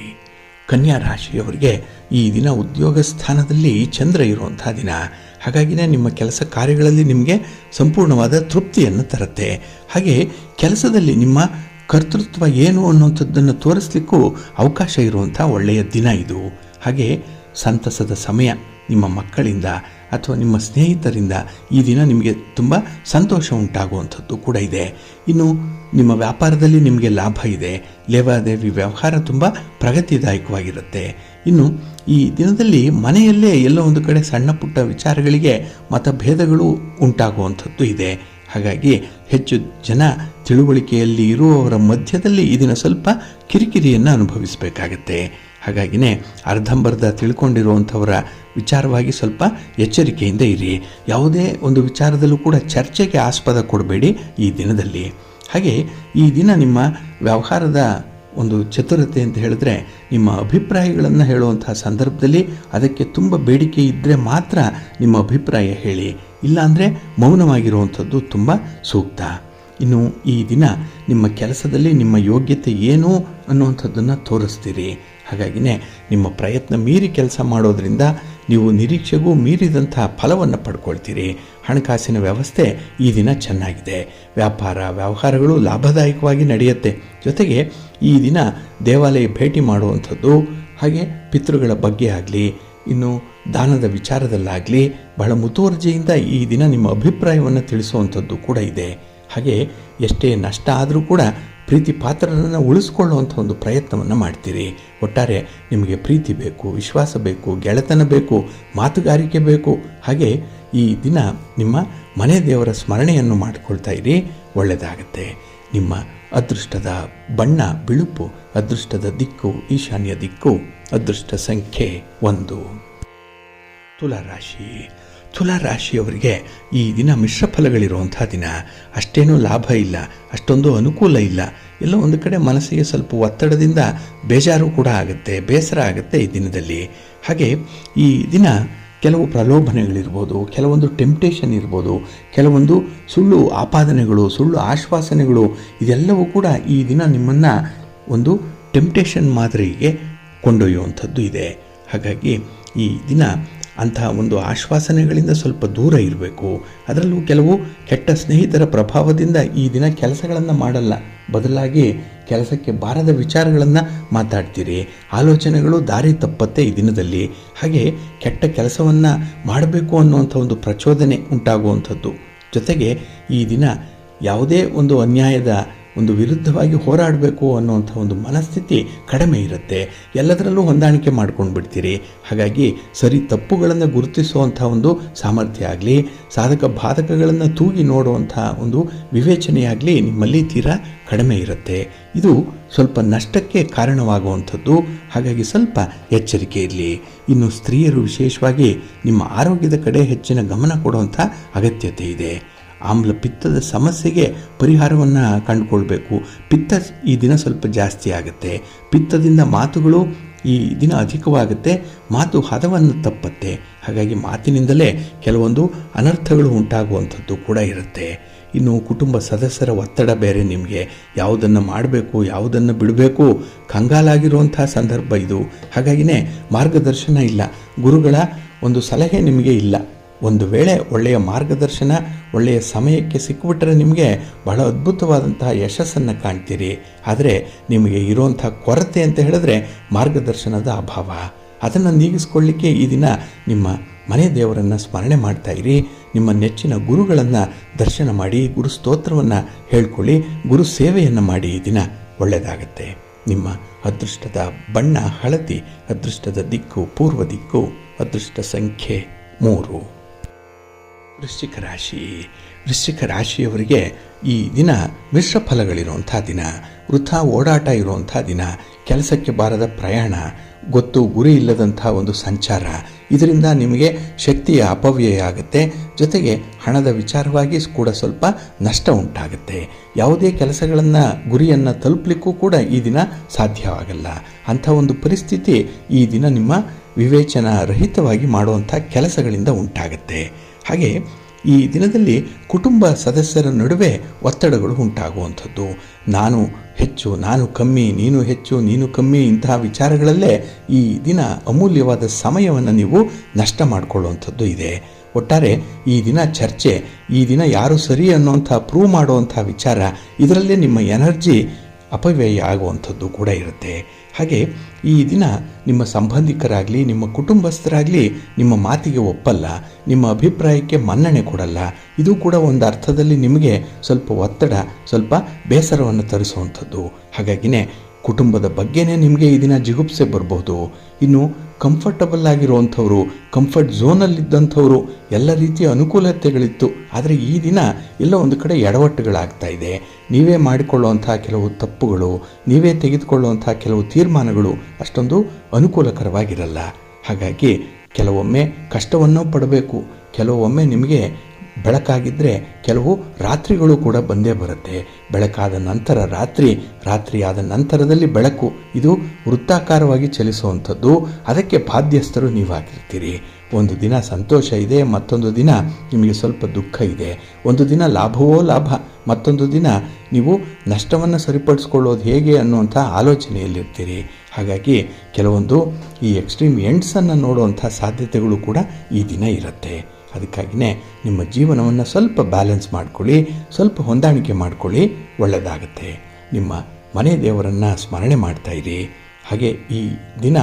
ಕನ್ಯಾ ರಾಶಿಯವರಿಗೆ ಈ ದಿನ ಉದ್ಯೋಗ ಸ್ಥಾನದಲ್ಲಿ ಚಂದ್ರ ಇರುವಂಥ ದಿನ. ಹಾಗಾಗಿನೇ ನಿಮ್ಮ ಕೆಲಸ ಕಾರ್ಯಗಳಲ್ಲಿ ನಿಮಗೆ ಸಂಪೂರ್ಣವಾದ ತೃಪ್ತಿಯನ್ನು ತರುತ್ತೆ. ಹಾಗೆ ಕೆಲಸದಲ್ಲಿ ನಿಮ್ಮ ಕರ್ತೃತ್ವ ಏನು ಅನ್ನುವಂಥದ್ದನ್ನು ತೋರಿಸ್ಲಿಕ್ಕೂ ಅವಕಾಶ ಇರುವಂಥ ಒಳ್ಳೆಯ ದಿನ ಇದು. ಹಾಗೆ ಸಂತಸದ ಸಮಯ. ನಿಮ್ಮ ಮಕ್ಕಳಿಂದ ಅಥವಾ ನಿಮ್ಮ ಸ್ನೇಹಿತರಿಂದ ಈ ದಿನ ನಿಮಗೆ ತುಂಬ ಸಂತೋಷ ಉಂಟಾಗುವಂಥದ್ದು ಕೂಡ ಇದೆ. ಇನ್ನು ನಿಮ್ಮ ವ್ಯಾಪಾರದಲ್ಲಿ ನಿಮಗೆ ಲಾಭ ಇದೆ. ಲೇವಾದೇವಿ ವ್ಯವಹಾರ ತುಂಬ ಪ್ರಗತಿದಾಯಕವಾಗಿರುತ್ತೆ. ಇನ್ನು ಈ ದಿನದಲ್ಲಿ ಮನೆಯಲ್ಲೇ ಎಲ್ಲೋ ಒಂದು ಕಡೆ ಸಣ್ಣ ಪುಟ್ಟ ವಿಚಾರಗಳಿಗೆ ಮತಭೇದಗಳು ಉಂಟಾಗುವಂಥದ್ದು ಇದೆ. ಹಾಗಾಗಿ ಹೆಚ್ಚು ಜನ ತಿಳುವಳಿಕೆಯಲ್ಲಿ ಇರುವವರ ಮಧ್ಯದಲ್ಲಿ ಈ ದಿನ ಸ್ವಲ್ಪ ಕಿರಿಕಿರಿಯನ್ನು ಅನುಭವಿಸಬೇಕಾಗತ್ತೆ. ಹಾಗಾಗಿನೇ ಅರ್ಧಂಬರ್ಧ ತಿಳ್ಕೊಂಡಿರುವಂಥವರ ವಿಚಾರವಾಗಿ ಸ್ವಲ್ಪ ಎಚ್ಚರಿಕೆಯಿಂದ ಇರಿ. ಯಾವುದೇ ಒಂದು ವಿಚಾರದಲ್ಲೂ ಕೂಡ ಚರ್ಚೆಗೆ ಆಸ್ಪದ ಕೊಡಬೇಡಿ ಈ ದಿನದಲ್ಲಿ. ಹಾಗೆ ಈ ದಿನ ನಿಮ್ಮ ವ್ಯವಹಾರದ ಒಂದು ಚತುರತೆ ಅಂತ ಹೇಳಿದ್ರೆ, ನಿಮ್ಮ ಅಭಿಪ್ರಾಯಗಳನ್ನು ಹೇಳುವಂತಹ ಸಂದರ್ಭದಲ್ಲಿ ಅದಕ್ಕೆ ತುಂಬ ಬೇಡಿಕೆ ಇದ್ದರೆ ಮಾತ್ರ ನಿಮ್ಮ ಅಭಿಪ್ರಾಯ ಹೇಳಿ, ಇಲ್ಲಾಂದರೆ ಮೌನವಾಗಿರುವಂಥದ್ದು ತುಂಬ ಸೂಕ್ತ. ಇನ್ನು ಈ ದಿನ ನಿಮ್ಮ ಕೆಲಸದಲ್ಲಿ ನಿಮ್ಮ ಯೋಗ್ಯತೆ ಏನು ಅನ್ನುವಂಥದ್ದನ್ನು ತೋರಿಸ್ತೀರಿ. ಹಾಗಾಗಿನೇ ನಿಮ್ಮ ಪ್ರಯತ್ನ ಮೀರಿ ಕೆಲಸ ಮಾಡೋದರಿಂದ ನೀವು ನಿರೀಕ್ಷೆಗೂ ಮೀರಿದಂತಹ ಫಲವನ್ನು ಪಡ್ಕೊಳ್ತೀರಿ. ಹಣಕಾಸಿನ ವ್ಯವಸ್ಥೆ ಈ ದಿನ ಚೆನ್ನಾಗಿದೆ. ವ್ಯವಹಾರಗಳು ಲಾಭದಾಯಕವಾಗಿ ನಡೆಯುತ್ತೆ. ಜೊತೆಗೆ ಈ ದಿನ ದೇವಾಲಯ ಭೇಟಿ ಮಾಡುವಂಥದ್ದು, ಹಾಗೆ ಪಿತೃಗಳ ಬಗ್ಗೆ ಆಗಲಿ, ಇನ್ನು ದಾನದ ವಿಚಾರದಲ್ಲಾಗಲಿ ಬಹಳ ಮುತುವರ್ಜಿಯಿಂದ ಈ ದಿನ ನಿಮ್ಮ ಅಭಿಪ್ರಾಯವನ್ನು ತಿಳಿಸುವಂಥದ್ದು ಕೂಡ ಇದೆ. ಹಾಗೆ ಎಷ್ಟೇ ನಷ್ಟ ಆದರೂ ಕೂಡ ಪ್ರೀತಿ ಪಾತ್ರರನ್ನು ಉಳಿಸ್ಕೊಳ್ಳುವಂಥ ಒಂದು ಪ್ರಯತ್ನವನ್ನು ಮಾಡ್ತೀರಿ. ಒಟ್ಟಾರೆ ನಿಮಗೆ ಪ್ರೀತಿ ಬೇಕು, ವಿಶ್ವಾಸ ಬೇಕು, ಗೆಳೆತನ ಬೇಕು, ಮಾತುಗಾರಿಕೆ ಬೇಕು. ಹಾಗೆ ಈ ದಿನ ನಿಮ್ಮ ಮನೆ ದೇವರ ಸ್ಮರಣೆಯನ್ನು ಮಾಡಿಕೊಳ್ತಾ ಇರಿ, ಒಳ್ಳೆಯದಾಗತ್ತೆ. ನಿಮ್ಮ ಅದೃಷ್ಟದ ಬಣ್ಣ ಬಿಳುಪು, ಅದೃಷ್ಟದ ದಿಕ್ಕು ಈಶಾನ್ಯ ದಿಕ್ಕು, ಅದೃಷ್ಟ ಸಂಖ್ಯೆ 1. ತುಲಾರಾಶಿ. ತುಲಾರಾಶಿಯವರಿಗೆ ಈ ದಿನ ಮಿಶ್ರ ಫಲಗಳಿರುವಂಥ ದಿನ. ಅಷ್ಟೇನೂ ಲಾಭ ಇಲ್ಲ, ಅಷ್ಟೊಂದು ಅನುಕೂಲ ಇಲ್ಲ. ಎಲ್ಲೋ ಒಂದು ಕಡೆ ಮನಸ್ಸಿಗೆ ಸ್ವಲ್ಪ ಒತ್ತಡದಿಂದ ಬೇಜಾರು ಕೂಡ ಆಗುತ್ತೆ, ಬೇಸರ ಆಗುತ್ತೆ ಈ ದಿನದಲ್ಲಿ. ಹಾಗೆ ಈ ದಿನ ಕೆಲವು ಪ್ರಲೋಭನೆಗಳಿರ್ಬೋದು, ಕೆಲವೊಂದು ಟೆಂಪ್ಟೇಷನ್ ಇರ್ಬೋದು, ಕೆಲವೊಂದು ಸುಳ್ಳು ಆಪಾದನೆಗಳು, ಸುಳ್ಳು ಆಶ್ವಾಸನೆಗಳು, ಇದೆಲ್ಲವೂ ಕೂಡ ಈ ದಿನ ನಿಮ್ಮನ್ನು ಒಂದು ಟೆಂಪ್ಟೇಷನ್ ಮಾದರಿಗೆ ಕೊಂಡೊಯ್ಯುವಂಥದ್ದು ಇದೆ. ಹಾಗಾಗಿ ಈ ದಿನ ಅಂತಹ ಒಂದು ಆಶ್ವಾಸನೆಗಳಿಂದ ಸ್ವಲ್ಪ ದೂರ ಇರಬೇಕು. ಅದರಲ್ಲೂ ಕೆಲವು ಕೆಟ್ಟ ಸ್ನೇಹಿತರ ಪ್ರಭಾವದಿಂದ ಈ ದಿನ ಕೆಲಸಗಳನ್ನು ಮಾಡಲ್ಲ, ಬದಲಾಗಿ ಕೆಲಸಕ್ಕೆ ಬಾರದ ವಿಚಾರಗಳನ್ನು ಮಾತಾಡ್ತೀರಿ. ಆಲೋಚನೆಗಳು ದಾರಿ ತಪ್ಪತ್ತೆ ಈ ದಿನದಲ್ಲಿ. ಹಾಗೆ ಕೆಟ್ಟ ಕೆಲಸವನ್ನು ಮಾಡಬೇಕು ಅನ್ನುವಂಥ ಒಂದು ಪ್ರಚೋದನೆ ಉಂಟಾಗುವಂಥದ್ದು. ಜೊತೆಗೆ ಈ ದಿನ ಯಾವುದೇ ಒಂದು ಅನ್ಯಾಯದ ಒಂದು ವಿರುದ್ಧವಾಗಿ ಹೋರಾಡಬೇಕು ಅನ್ನುವಂಥ ಒಂದು ಮನಸ್ಥಿತಿ ಕಡಿಮೆ ಇರುತ್ತೆ. ಎಲ್ಲದರಲ್ಲೂ ಹೊಂದಾಣಿಕೆ ಮಾಡ್ಕೊಂಡು ಬಿಡ್ತೀರಿ. ಹಾಗಾಗಿ ಸರಿ ತಪ್ಪುಗಳನ್ನು ಗುರುತಿಸುವಂಥ ಒಂದು ಸಾಮರ್ಥ್ಯ ಆಗಲಿ, ಸಾಧಕ ಬಾಧಕಗಳನ್ನು ತೂಗಿ ನೋಡುವಂಥ ಒಂದು ವಿವೇಚನೆಯಾಗಲಿ ನಿಮ್ಮಲ್ಲಿ ತೀರಾ ಕಡಿಮೆ ಇರುತ್ತೆ. ಇದು ಸ್ವಲ್ಪ ನಷ್ಟಕ್ಕೆ ಕಾರಣವಾಗುವಂಥದ್ದು. ಹಾಗಾಗಿ ಸ್ವಲ್ಪ ಎಚ್ಚರಿಕೆ ಇರಲಿ. ಇನ್ನು ಸ್ತ್ರೀಯರು ವಿಶೇಷವಾಗಿ ನಿಮ್ಮ ಆರೋಗ್ಯದ ಕಡೆ ಹೆಚ್ಚಿನ ಗಮನ ಕೊಡುವಂಥ ಅಗತ್ಯತೆ ಇದೆ. ಆಮ್ಲ ಪಿತ್ತದ ಸಮಸ್ಯೆಗೆ ಪರಿಹಾರವನ್ನು ಕಂಡುಕೊಳ್ಬೇಕು. ಪಿತ್ತ ಈ ದಿನ ಸ್ವಲ್ಪ ಜಾಸ್ತಿ ಆಗುತ್ತೆ. ಪಿತ್ತದಿಂದ ಮಾತುಗಳು ಈ ದಿನ ಅಧಿಕವಾಗುತ್ತೆ. ಮಾತು ಹದವನ್ನು ತಪ್ಪತ್ತೆ. ಹಾಗಾಗಿ ಮಾತಿನಿಂದಲೇ ಕೆಲವೊಂದು ಅನರ್ಥಗಳು ಉಂಟಾಗುವಂಥದ್ದು ಕೂಡ ಇರುತ್ತೆ. ಇನ್ನು ಕುಟುಂಬ ಸದಸ್ಯರ ಒತ್ತಡ ಬೇರೆ. ನಿಮಗೆ ಯಾವುದನ್ನು ಮಾಡಬೇಕು, ಯಾವುದನ್ನು ಬಿಡಬೇಕು, ಕಂಗಾಲಾಗಿರುವಂಥ ಸಂದರ್ಭ ಇದು. ಹಾಗಾಗಿನೇ ಮಾರ್ಗದರ್ಶನ ಇಲ್ಲ, ಗುರುಗಳ ಒಂದು ಸಲಹೆ ನಿಮಗೆ ಇಲ್ಲ. ಒಂದು ವೇಳೆ ಒಳ್ಳೆಯ ಮಾರ್ಗದರ್ಶನ ಒಳ್ಳೆಯ ಸಮಯಕ್ಕೆ ಸಿಕ್ಕಿಬಿಟ್ರೆ ನಿಮಗೆ ಬಹಳ ಅದ್ಭುತವಾದಂತಹ ಯಶಸ್ಸನ್ನು ಕಾಣ್ತೀರಿ. ಆದರೆ ನಿಮಗೆ ಇರುವಂಥ ಕೊರತೆ ಅಂತ ಹೇಳಿದ್ರೆ ಮಾರ್ಗದರ್ಶನದ ಅಭಾವ. ಅದನ್ನು ನೀಗಿಸ್ಕೊಳ್ಳಿಕ್ಕೆ ಈ ದಿನ ನಿಮ್ಮ ಮನೆ ದೇವರನ್ನು ಸ್ಮರಣೆ ಮಾಡ್ತಾ ಇರಿ. ನಿಮ್ಮ ನೆಚ್ಚಿನ ಗುರುಗಳನ್ನು ದರ್ಶನ ಮಾಡಿ, ಗುರು ಸ್ತೋತ್ರವನ್ನು ಹೇಳ್ಕೊಳ್ಳಿ, ಗುರು ಸೇವೆಯನ್ನು ಮಾಡಿ. ಈ ದಿನ ಒಳ್ಳೆಯದಾಗತ್ತೆ. ನಿಮ್ಮ ಅದೃಷ್ಟದ ಬಣ್ಣ ಹಳದಿ, ಅದೃಷ್ಟದ ದಿಕ್ಕು ಪೂರ್ವ ದಿಕ್ಕು, ಅದೃಷ್ಟ ಸಂಖ್ಯೆ 3. ವೃಶ್ಚಿಕ ರಾಶಿ. ವೃಶ್ಚಿಕ ರಾಶಿಯವರಿಗೆ ಈ ದಿನ ಮಿಶ್ರ ಫಲಗಳಿರುವಂಥ ದಿನ. ವೃಥಾ ಓಡಾಟ ಇರುವಂಥ ದಿನ. ಕೆಲಸಕ್ಕೆ ಬಾರದ ಪ್ರಯಾಣ, ಗೊತ್ತು ಗುರಿ ಇಲ್ಲದಂಥ ಒಂದು ಸಂಚಾರ. ಇದರಿಂದ ನಿಮಗೆ ಶಕ್ತಿಯ ಅಪವ್ಯಯ ಆಗುತ್ತೆ. ಜೊತೆಗೆ ಹಣದ ವಿಚಾರವಾಗಿ ಕೂಡ ಸ್ವಲ್ಪ ನಷ್ಟ ಉಂಟಾಗುತ್ತೆ. ಯಾವುದೇ ಕೆಲಸಗಳನ್ನು ಗುರಿಯನ್ನು ತಲುಪಲಿಕ್ಕೂ ಕೂಡ ಈ ದಿನ ಸಾಧ್ಯವಾಗಲ್ಲ. ಅಂಥ ಒಂದು ಪರಿಸ್ಥಿತಿ ಈ ದಿನ ನಿಮ್ಮ ವಿವೇಚನಾ ರಹಿತವಾಗಿ ಮಾಡುವಂಥ ಕೆಲಸಗಳಿಂದ ಉಂಟಾಗುತ್ತೆ. ಹಾಗೆ ಈ ದಿನದಲ್ಲಿ ಕುಟುಂಬ ಸದಸ್ಯರ ನಡುವೆ ಒತ್ತಡಗಳು ಉಂಟಾಗುವಂಥದ್ದು. ನಾನು ಹೆಚ್ಚು, ನಾನು ಕಮ್ಮಿ, ನೀನು ಹೆಚ್ಚು, ನೀನು ಕಮ್ಮಿ, ಇಂತಹ ವಿಚಾರಗಳಲ್ಲೇ ಈ ದಿನ ಅಮೂಲ್ಯವಾದ ಸಮಯವನ್ನು ನೀವು ನಷ್ಟ ಮಾಡಿಕೊಳ್ಳುವಂಥದ್ದು ಇದೆ. ಒಟ್ಟಾರೆ ಈ ದಿನ ಚರ್ಚೆ, ಈ ದಿನ ಯಾರು ಸರಿ ಅನ್ನುವಂಥ ಪ್ರೂವ್ ಮಾಡುವಂಥ ವಿಚಾರ, ಇದರಲ್ಲೇ ನಿಮ್ಮ ಎನರ್ಜಿ ಅಪವ್ಯಯ ಆಗುವಂಥದ್ದು ಕೂಡ ಇರುತ್ತೆ. ಹಾಗೆ ಈ ದಿನ ನಿಮ್ಮ ಸಂಬಂಧಿಕರಾಗಲಿ, ನಿಮ್ಮ ಕುಟುಂಬಸ್ಥರಾಗಲಿ ನಿಮ್ಮ ಮಾತಿಗೆ ಒಪ್ಪಲ್ಲ, ನಿಮ್ಮ ಅಭಿಪ್ರಾಯಕ್ಕೆ ಮನ್ನಣೆ ಕೊಡಲ್ಲ. ಇದು ಕೂಡ ಒಂದು ಅರ್ಥದಲ್ಲಿ ನಿಮಗೆ ಸ್ವಲ್ಪ ಒತ್ತಡ, ಸ್ವಲ್ಪ ಬೇಸರವನ್ನು ತರಿಸುವಂಥದ್ದು. ಹಾಗಾಗಿನೇ ಕುಟುಂಬದ ಬಗ್ಗೆನೇ ನಿಮಗೆ ಈ ದಿನ ಜಿಗುಪ್ಸೆ ಬರಬಹುದು. ಇನ್ನು ಕಂಫರ್ಟಬಲ್ ಆಗಿರುವಂಥವ್ರು, ಕಂಫರ್ಟ್ ಝೋನಲ್ಲಿದ್ದಂಥವ್ರು, ಎಲ್ಲ ರೀತಿಯ ಅನುಕೂಲತೆಗಳಿತ್ತು. ಆದರೆ ಈ ದಿನ ಎಲ್ಲ ಒಂದು ಕಡೆ ಎಡವಟ್ಟುಗಳಾಗ್ತಾ ಇದೆ. ನೀವೇ ಮಾಡಿಕೊಳ್ಳುವಂಥ ಕೆಲವು ತಪ್ಪುಗಳು, ನೀವೇ ತೆಗೆದುಕೊಳ್ಳುವಂಥ ಕೆಲವು ತೀರ್ಮಾನಗಳು ಅಷ್ಟೊಂದು ಅನುಕೂಲಕರವಾಗಿರಲ್ಲ. ಹಾಗಾಗಿ ಕೆಲವೊಮ್ಮೆ ಕಷ್ಟವನ್ನು ಪಡಬೇಕು. ಕೆಲವೊಮ್ಮೆ ನಿಮಗೆ ಬೆಳಕಾಗಿದ್ದರೆ ಕೆಲವು ರಾತ್ರಿಗಳು ಕೂಡ ಬಂದೇ ಬರುತ್ತೆ. ಬೆಳಕಾದ ನಂತರ ರಾತ್ರಿ, ರಾತ್ರಿಯಾದ ನಂತರದಲ್ಲಿ ಬೆಳಕು. ಇದು ವೃತ್ತಾಕಾರವಾಗಿ ಚಲಿಸುವಂಥದ್ದು. ಅದಕ್ಕೆ ಬಾಧ್ಯಸ್ಥರು ನೀವಾಗಿರ್ತೀರಿ. ಒಂದು ದಿನ ಸಂತೋಷ ಇದೆ, ಮತ್ತೊಂದು ದಿನ ನಿಮಗೆ ಸ್ವಲ್ಪ ದುಃಖ ಇದೆ. ಒಂದು ದಿನ ಲಾಭವೋ ಲಾಭ, ಮತ್ತೊಂದು ದಿನ ನೀವು ನಷ್ಟವನ್ನು ಸರಿಪಡಿಸ್ಕೊಳ್ಳೋದು ಹೇಗೆ ಅನ್ನುವಂಥ ಆಲೋಚನೆಯಲ್ಲಿರ್ತೀರಿ. ಹಾಗಾಗಿ ಕೆಲವೊಂದು ಈ ಎಕ್ಸ್ಟ್ರೀಮ್ ಎಂಡ್ಸನ್ನು ನೋಡುವಂಥ ಸಾಧ್ಯತೆಗಳು ಕೂಡ ಈ ದಿನ ಇರುತ್ತೆ. ಅದಕ್ಕಾಗಿಯೇ ನಿಮ್ಮ ಜೀವನವನ್ನು ಸ್ವಲ್ಪ ಬ್ಯಾಲೆನ್ಸ್ ಮಾಡ್ಕೊಳ್ಳಿ, ಸ್ವಲ್ಪ ಹೊಂದಾಣಿಕೆ ಮಾಡ್ಕೊಳ್ಳಿ, ಒಳ್ಳೆಯದಾಗುತ್ತೆ. ನಿಮ್ಮ ಮನೆ ದೇವರನ್ನು ಸ್ಮರಣೆ ಮಾಡ್ತಾ ಇರಿ. ಹಾಗೆ ಈ ದಿನ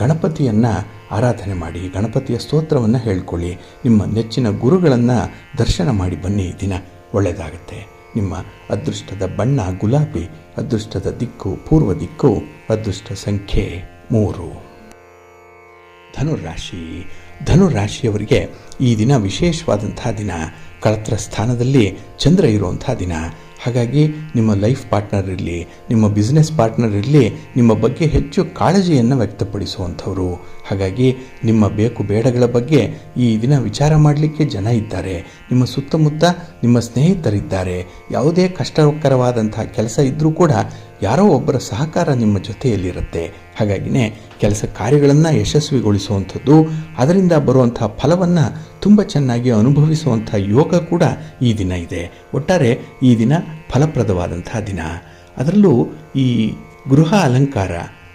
ಗಣಪತಿಯನ್ನು ಆರಾಧನೆ ಮಾಡಿ, ಗಣಪತಿಯ ಸ್ತೋತ್ರವನ್ನು ಹೇಳ್ಕೊಳ್ಳಿ. ನಿಮ್ಮ ನೆಚ್ಚಿನ ಗುರುಗಳನ್ನು ದರ್ಶನ ಮಾಡಿ ಬನ್ನಿ. ಈ ದಿನ ಒಳ್ಳೆಯದಾಗುತ್ತೆ. ನಿಮ್ಮ ಅದೃಷ್ಟದ ಬಣ್ಣ ಗುಲಾಬಿ, ಅದೃಷ್ಟದ ದಿಕ್ಕು ಪೂರ್ವ ದಿಕ್ಕು, ಅದೃಷ್ಟ ಸಂಖ್ಯೆ 3. ಧನುರಾಶಿ. ಧನುರಾಶಿಯವರಿಗೆ ಈ ದಿನ ವಿಶೇಷವಾದಂಥ ದಿನ. ಕಳತ್ರ ಸ್ಥಾನದಲ್ಲಿ ಚಂದ್ರ ಇರುವಂಥ ದಿನ. ಹಾಗಾಗಿ ನಿಮ್ಮ ಲೈಫ್ ಪಾರ್ಟ್ನರ್ ಇರಲಿ, ನಿಮ್ಮ ಬಿಸ್ನೆಸ್ ಪಾರ್ಟ್ನರ್ ಇರಲಿ, ನಿಮ್ಮ ಬಗ್ಗೆ ಹೆಚ್ಚು ಕಾಳಜಿಯನ್ನು ವ್ಯಕ್ತಪಡಿಸುವಂಥವ್ರು. ಹಾಗಾಗಿ ನಿಮ್ಮ ಬೇಕು ಬೇಡಗಳ ಬಗ್ಗೆ ಈ ದಿನ ವಿಚಾರ ಮಾಡಲಿಕ್ಕೆ ಜನ ಇದ್ದಾರೆ. ನಿಮ್ಮ ಸುತ್ತಮುತ್ತ ನಿಮ್ಮ ಸ್ನೇಹಿತರಿದ್ದಾರೆ. ಯಾವುದೇ ಕಷ್ಟಕರವಾದಂಥ ಕೆಲಸ ಇದ್ದರೂ ಕೂಡ ಯಾರೋ ಒಬ್ಬರ ಸಹಕಾರ ನಿಮ್ಮ ಜೊತೆಯಲ್ಲಿರುತ್ತೆ. ಹಾಗಾಗಿನೇ ಕೆಲಸ ಕಾರ್ಯಗಳನ್ನು ಯಶಸ್ವಿಗೊಳಿಸುವಂಥದ್ದು, ಅದರಿಂದ ಬರುವಂಥ ಫಲವನ್ನು ತುಂಬ ಚೆನ್ನಾಗಿ ಅನುಭವಿಸುವಂಥ ಯೋಗ ಕೂಡ ಈ ದಿನ ಇದೆ. ಒಟ್ಟಾರೆ ಈ ದಿನ ಫಲಪ್ರದವಾದಂಥ ದಿನ. ಅದರಲ್ಲೂ ಈ ಗೃಹ ಅಲಂಕಾರ,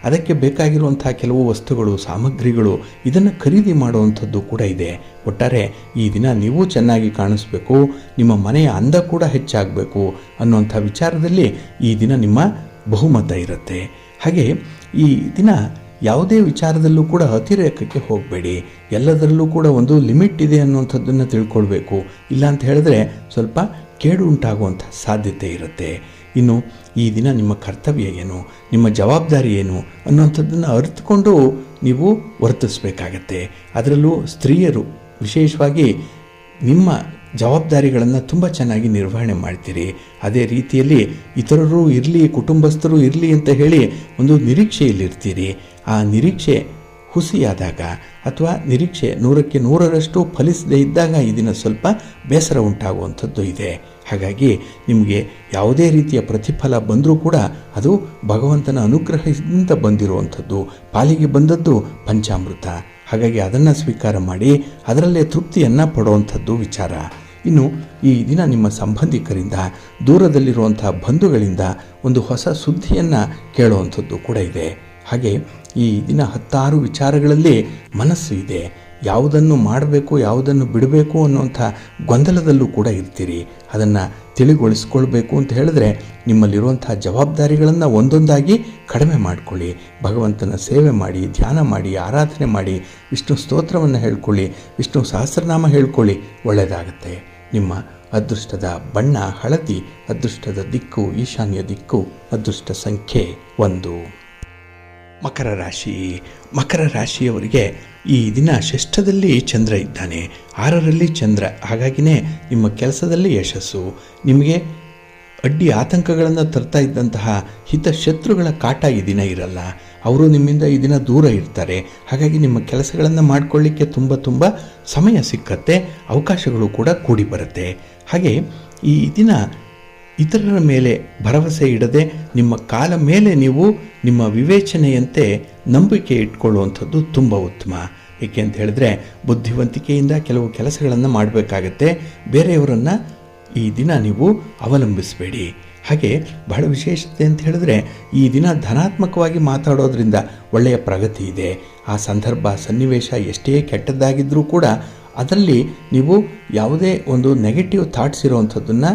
ಅದಕ್ಕೆ ಬೇಕಾಗಿರುವಂಥ ಕೆಲವು ವಸ್ತುಗಳು, ಸಾಮಗ್ರಿಗಳು, ಇದನ್ನು ಖರೀದಿ ಮಾಡುವಂಥದ್ದು ಕೂಡ ಇದೆ. ಒಟ್ಟಾರೆ ಈ ದಿನ ನೀವು ಚೆನ್ನಾಗಿ ಕಾಣಿಸ್ಬೇಕು, ನಿಮ್ಮ ಮನೆಯ ಅಂದ ಕೂಡ ಹೆಚ್ಚಾಗಬೇಕು ಅನ್ನುವಂಥ ವಿಚಾರದಲ್ಲಿ ಈ ದಿನ ನಿಮ್ಮ ಬಹುಮತ ಇರುತ್ತೆ. ಹಾಗೆ ಈ ದಿನ ಯಾವುದೇ ವಿಚಾರದಲ್ಲೂ ಕೂಡ ಅತಿರೇಕಕ್ಕೆ ಹೋಗಬೇಡಿ. ಎಲ್ಲದರಲ್ಲೂ ಕೂಡ ಒಂದು ಲಿಮಿಟ್ ಇದೆ ಅನ್ನುವಂಥದ್ದನ್ನು ತಿಳ್ಕೊಳ್ಬೇಕು. ಇಲ್ಲ ಅಂತ ಹೇಳಿದ್ರೆ ಸ್ವಲ್ಪ ಕೇಡು ಉಂಟಾಗುವಂಥ ಸಾಧ್ಯತೆ ಇರುತ್ತೆ. ಇನ್ನು ಈ ದಿನ ನಿಮ್ಮ ಕರ್ತವ್ಯ ಏನು, ನಿಮ್ಮ ಜವಾಬ್ದಾರಿ ಏನು ಅನ್ನುವಂಥದ್ದನ್ನು ಅರಿತುಕೊಂಡು ನೀವು ವರ್ತಿಸಬೇಕಾಗತ್ತೆ. ಅದರಲ್ಲೂ ಸ್ತ್ರೀಯರು ವಿಶೇಷವಾಗಿ ನಿಮ್ಮ ಜವಾಬ್ದಾರಿಗಳನ್ನು ತುಂಬ ಚೆನ್ನಾಗಿ ನಿರ್ವಹಣೆ ಮಾಡ್ತೀರಿ. ಅದೇ ರೀತಿಯಲ್ಲಿ ಇತರರು ಇರಲಿ, ಕುಟುಂಬಸ್ಥರು ಇರಲಿ ಅಂತ ಹೇಳಿ ಒಂದು ನಿರೀಕ್ಷೆಯಲ್ಲಿರ್ತೀರಿ. ಆ ನಿರೀಕ್ಷೆ ಹುಸಿಯಾದಾಗ ಅಥವಾ ನಿರೀಕ್ಷೆ 100ಕ್ಕೆ 100ರಷ್ಟು ಫಲಿಸದೇ ಇದ್ದಾಗ ಈ ದಿನ ಸ್ವಲ್ಪ ಬೇಸರ ಉಂಟಾಗುವಂಥದ್ದು ಇದೆ. ಹಾಗಾಗಿ ನಿಮಗೆ ಯಾವುದೇ ರೀತಿಯ ಪ್ರತಿಫಲ ಬಂದರೂ ಕೂಡ ಅದು ಭಗವಂತನ ಅನುಗ್ರಹದಿಂದ ಬಂದಿರುವಂಥದ್ದು, ಪಾಲಿಗೆ ಬಂದದ್ದು ಪಂಚಾಮೃತ. ಹಾಗಾಗಿ ಅದನ್ನು ಸ್ವೀಕಾರ ಮಾಡಿ ಅದರಲ್ಲೇ ತೃಪ್ತಿಯನ್ನು ಪಡುವಂಥದ್ದು ವಿಚಾರ. ಇನ್ನು ಈ ದಿನ ನಿಮ್ಮ ಸಂಬಂಧಿಕರಿಂದ, ದೂರದಲ್ಲಿರುವಂಥ ಬಂಧುಗಳಿಂದ ಒಂದು ಹೊಸ ಸುದ್ದಿಯನ್ನು ಕೇಳುವಂಥದ್ದು ಕೂಡ ಇದೆ. ಹಾಗೆ ಈ ದಿನ 10 ವಿಚಾರಗಳಲ್ಲಿ ಮನಸ್ಸು ಇದೆ. ಯಾವುದನ್ನು ಮಾಡಬೇಕು, ಯಾವುದನ್ನು ಬಿಡಬೇಕು ಅನ್ನುವಂಥ ಗೊಂದಲದಲ್ಲೂ ಕೂಡ ಇರ್ತೀರಿ. ಅದನ್ನು ತಿಳಿಗೊಳಿಸ್ಕೊಳ್ಬೇಕು ಅಂತ ಹೇಳಿದ್ರೆ ನಿಮ್ಮಲ್ಲಿರುವಂಥ ಜವಾಬ್ದಾರಿಗಳನ್ನು ಒಂದೊಂದಾಗಿ ಕಡಿಮೆ ಮಾಡಿಕೊಳ್ಳಿ. ಭಗವಂತನ ಸೇವೆ ಮಾಡಿ, ಧ್ಯಾನ ಮಾಡಿ, ಆರಾಧನೆ ಮಾಡಿ, ವಿಷ್ಣು ಸ್ತೋತ್ರವನ್ನು ಹೇಳ್ಕೊಳ್ಳಿ, ವಿಷ್ಣು ಸಹಸ್ರನಾಮ ಹೇಳ್ಕೊಳ್ಳಿ, ಒಳ್ಳೆಯದಾಗತ್ತೆ. ನಿಮ್ಮ ಅದೃಷ್ಟದ ಬಣ್ಣ ಹಳದಿ, ಅದೃಷ್ಟದ ದಿಕ್ಕು ಈಶಾನ್ಯ ದಿಕ್ಕು, ಅದೃಷ್ಟ ಸಂಖ್ಯೆ 1. ಮಕರ ರಾಶಿ. ಮಕರ ರಾಶಿಯವರಿಗೆ ಈ ದಿನ ಷಷ್ಠದಲ್ಲಿ ಚಂದ್ರ ಇದ್ದಾನೆ, 6ರಲ್ಲಿ ಚಂದ್ರ. ಹಾಗಾಗಿನೇ ನಿಮ್ಮ ಕೆಲಸದಲ್ಲಿ ಯಶಸ್ಸು. ನಿಮಗೆ ಅಡ್ಡಿ ಆತಂಕಗಳನ್ನು ತರ್ತಾ ಇದ್ದಂತಹ ಹಿತಶತ್ರುಗಳ ಕಾಟ ಈ ದಿನ ಇರಲ್ಲ. ಅವರು ನಿಮ್ಮಿಂದ ಈ ದಿನ ದೂರ ಇರ್ತಾರೆ. ಹಾಗಾಗಿ ನಿಮ್ಮ ಕೆಲಸಗಳನ್ನು ಮಾಡಿಕೊಳ್ಳಿಕ್ಕೆ ತುಂಬ ಸಮಯ ಸಿಕ್ಕತ್ತೆ, ಅವಕಾಶಗಳು ಕೂಡ ಕೂಡಿ ಬರುತ್ತೆ. ಹಾಗೆ ಈ ದಿನ ಇತರರ ಮೇಲೆ ಭರವಸೆ ಇಡದೆ ನಿಮ್ಮ ಕಾಲ ಮೇಲೆ ನೀವು ನಿಮ್ಮ ವಿವೇಚನೆಯಂತೆ ನಂಬಿಕೆ ಇಟ್ಕೊಳ್ಳುವಂಥದ್ದು ತುಂಬ ಉತ್ತಮ. ಏಕೆ ಅಂತ ಹೇಳಿದ್ರೆ ಬುದ್ಧಿವಂತಿಕೆಯಿಂದ ಕೆಲವು ಕೆಲಸಗಳನ್ನು ಮಾಡಬೇಕಾಗತ್ತೆ. ಬೇರೆಯವರನ್ನು ಈ ದಿನ ನೀವು ಅವಲಂಬಿಸಬೇಡಿ. ಹಾಗೆ ಬಹಳ ವಿಶೇಷತೆ ಅಂತ ಹೇಳಿದ್ರೆ ಈ ದಿನ ಧನಾತ್ಮಕವಾಗಿ ಮಾತಾಡೋದ್ರಿಂದ ಒಳ್ಳೆಯ ಪ್ರಗತಿ ಇದೆ. ಆ ಸಂದರ್ಭ ಸನ್ನಿವೇಶ ಎಷ್ಟೇ ಕೆಟ್ಟದ್ದಾಗಿದ್ದರೂ ಕೂಡ ಅದರಲ್ಲಿ ನೀವು ಯಾವುದೇ ಒಂದು ನೆಗೆಟಿವ್ ಥಾಟ್ಸ್ ಇರೋವಂಥದ್ದನ್ನು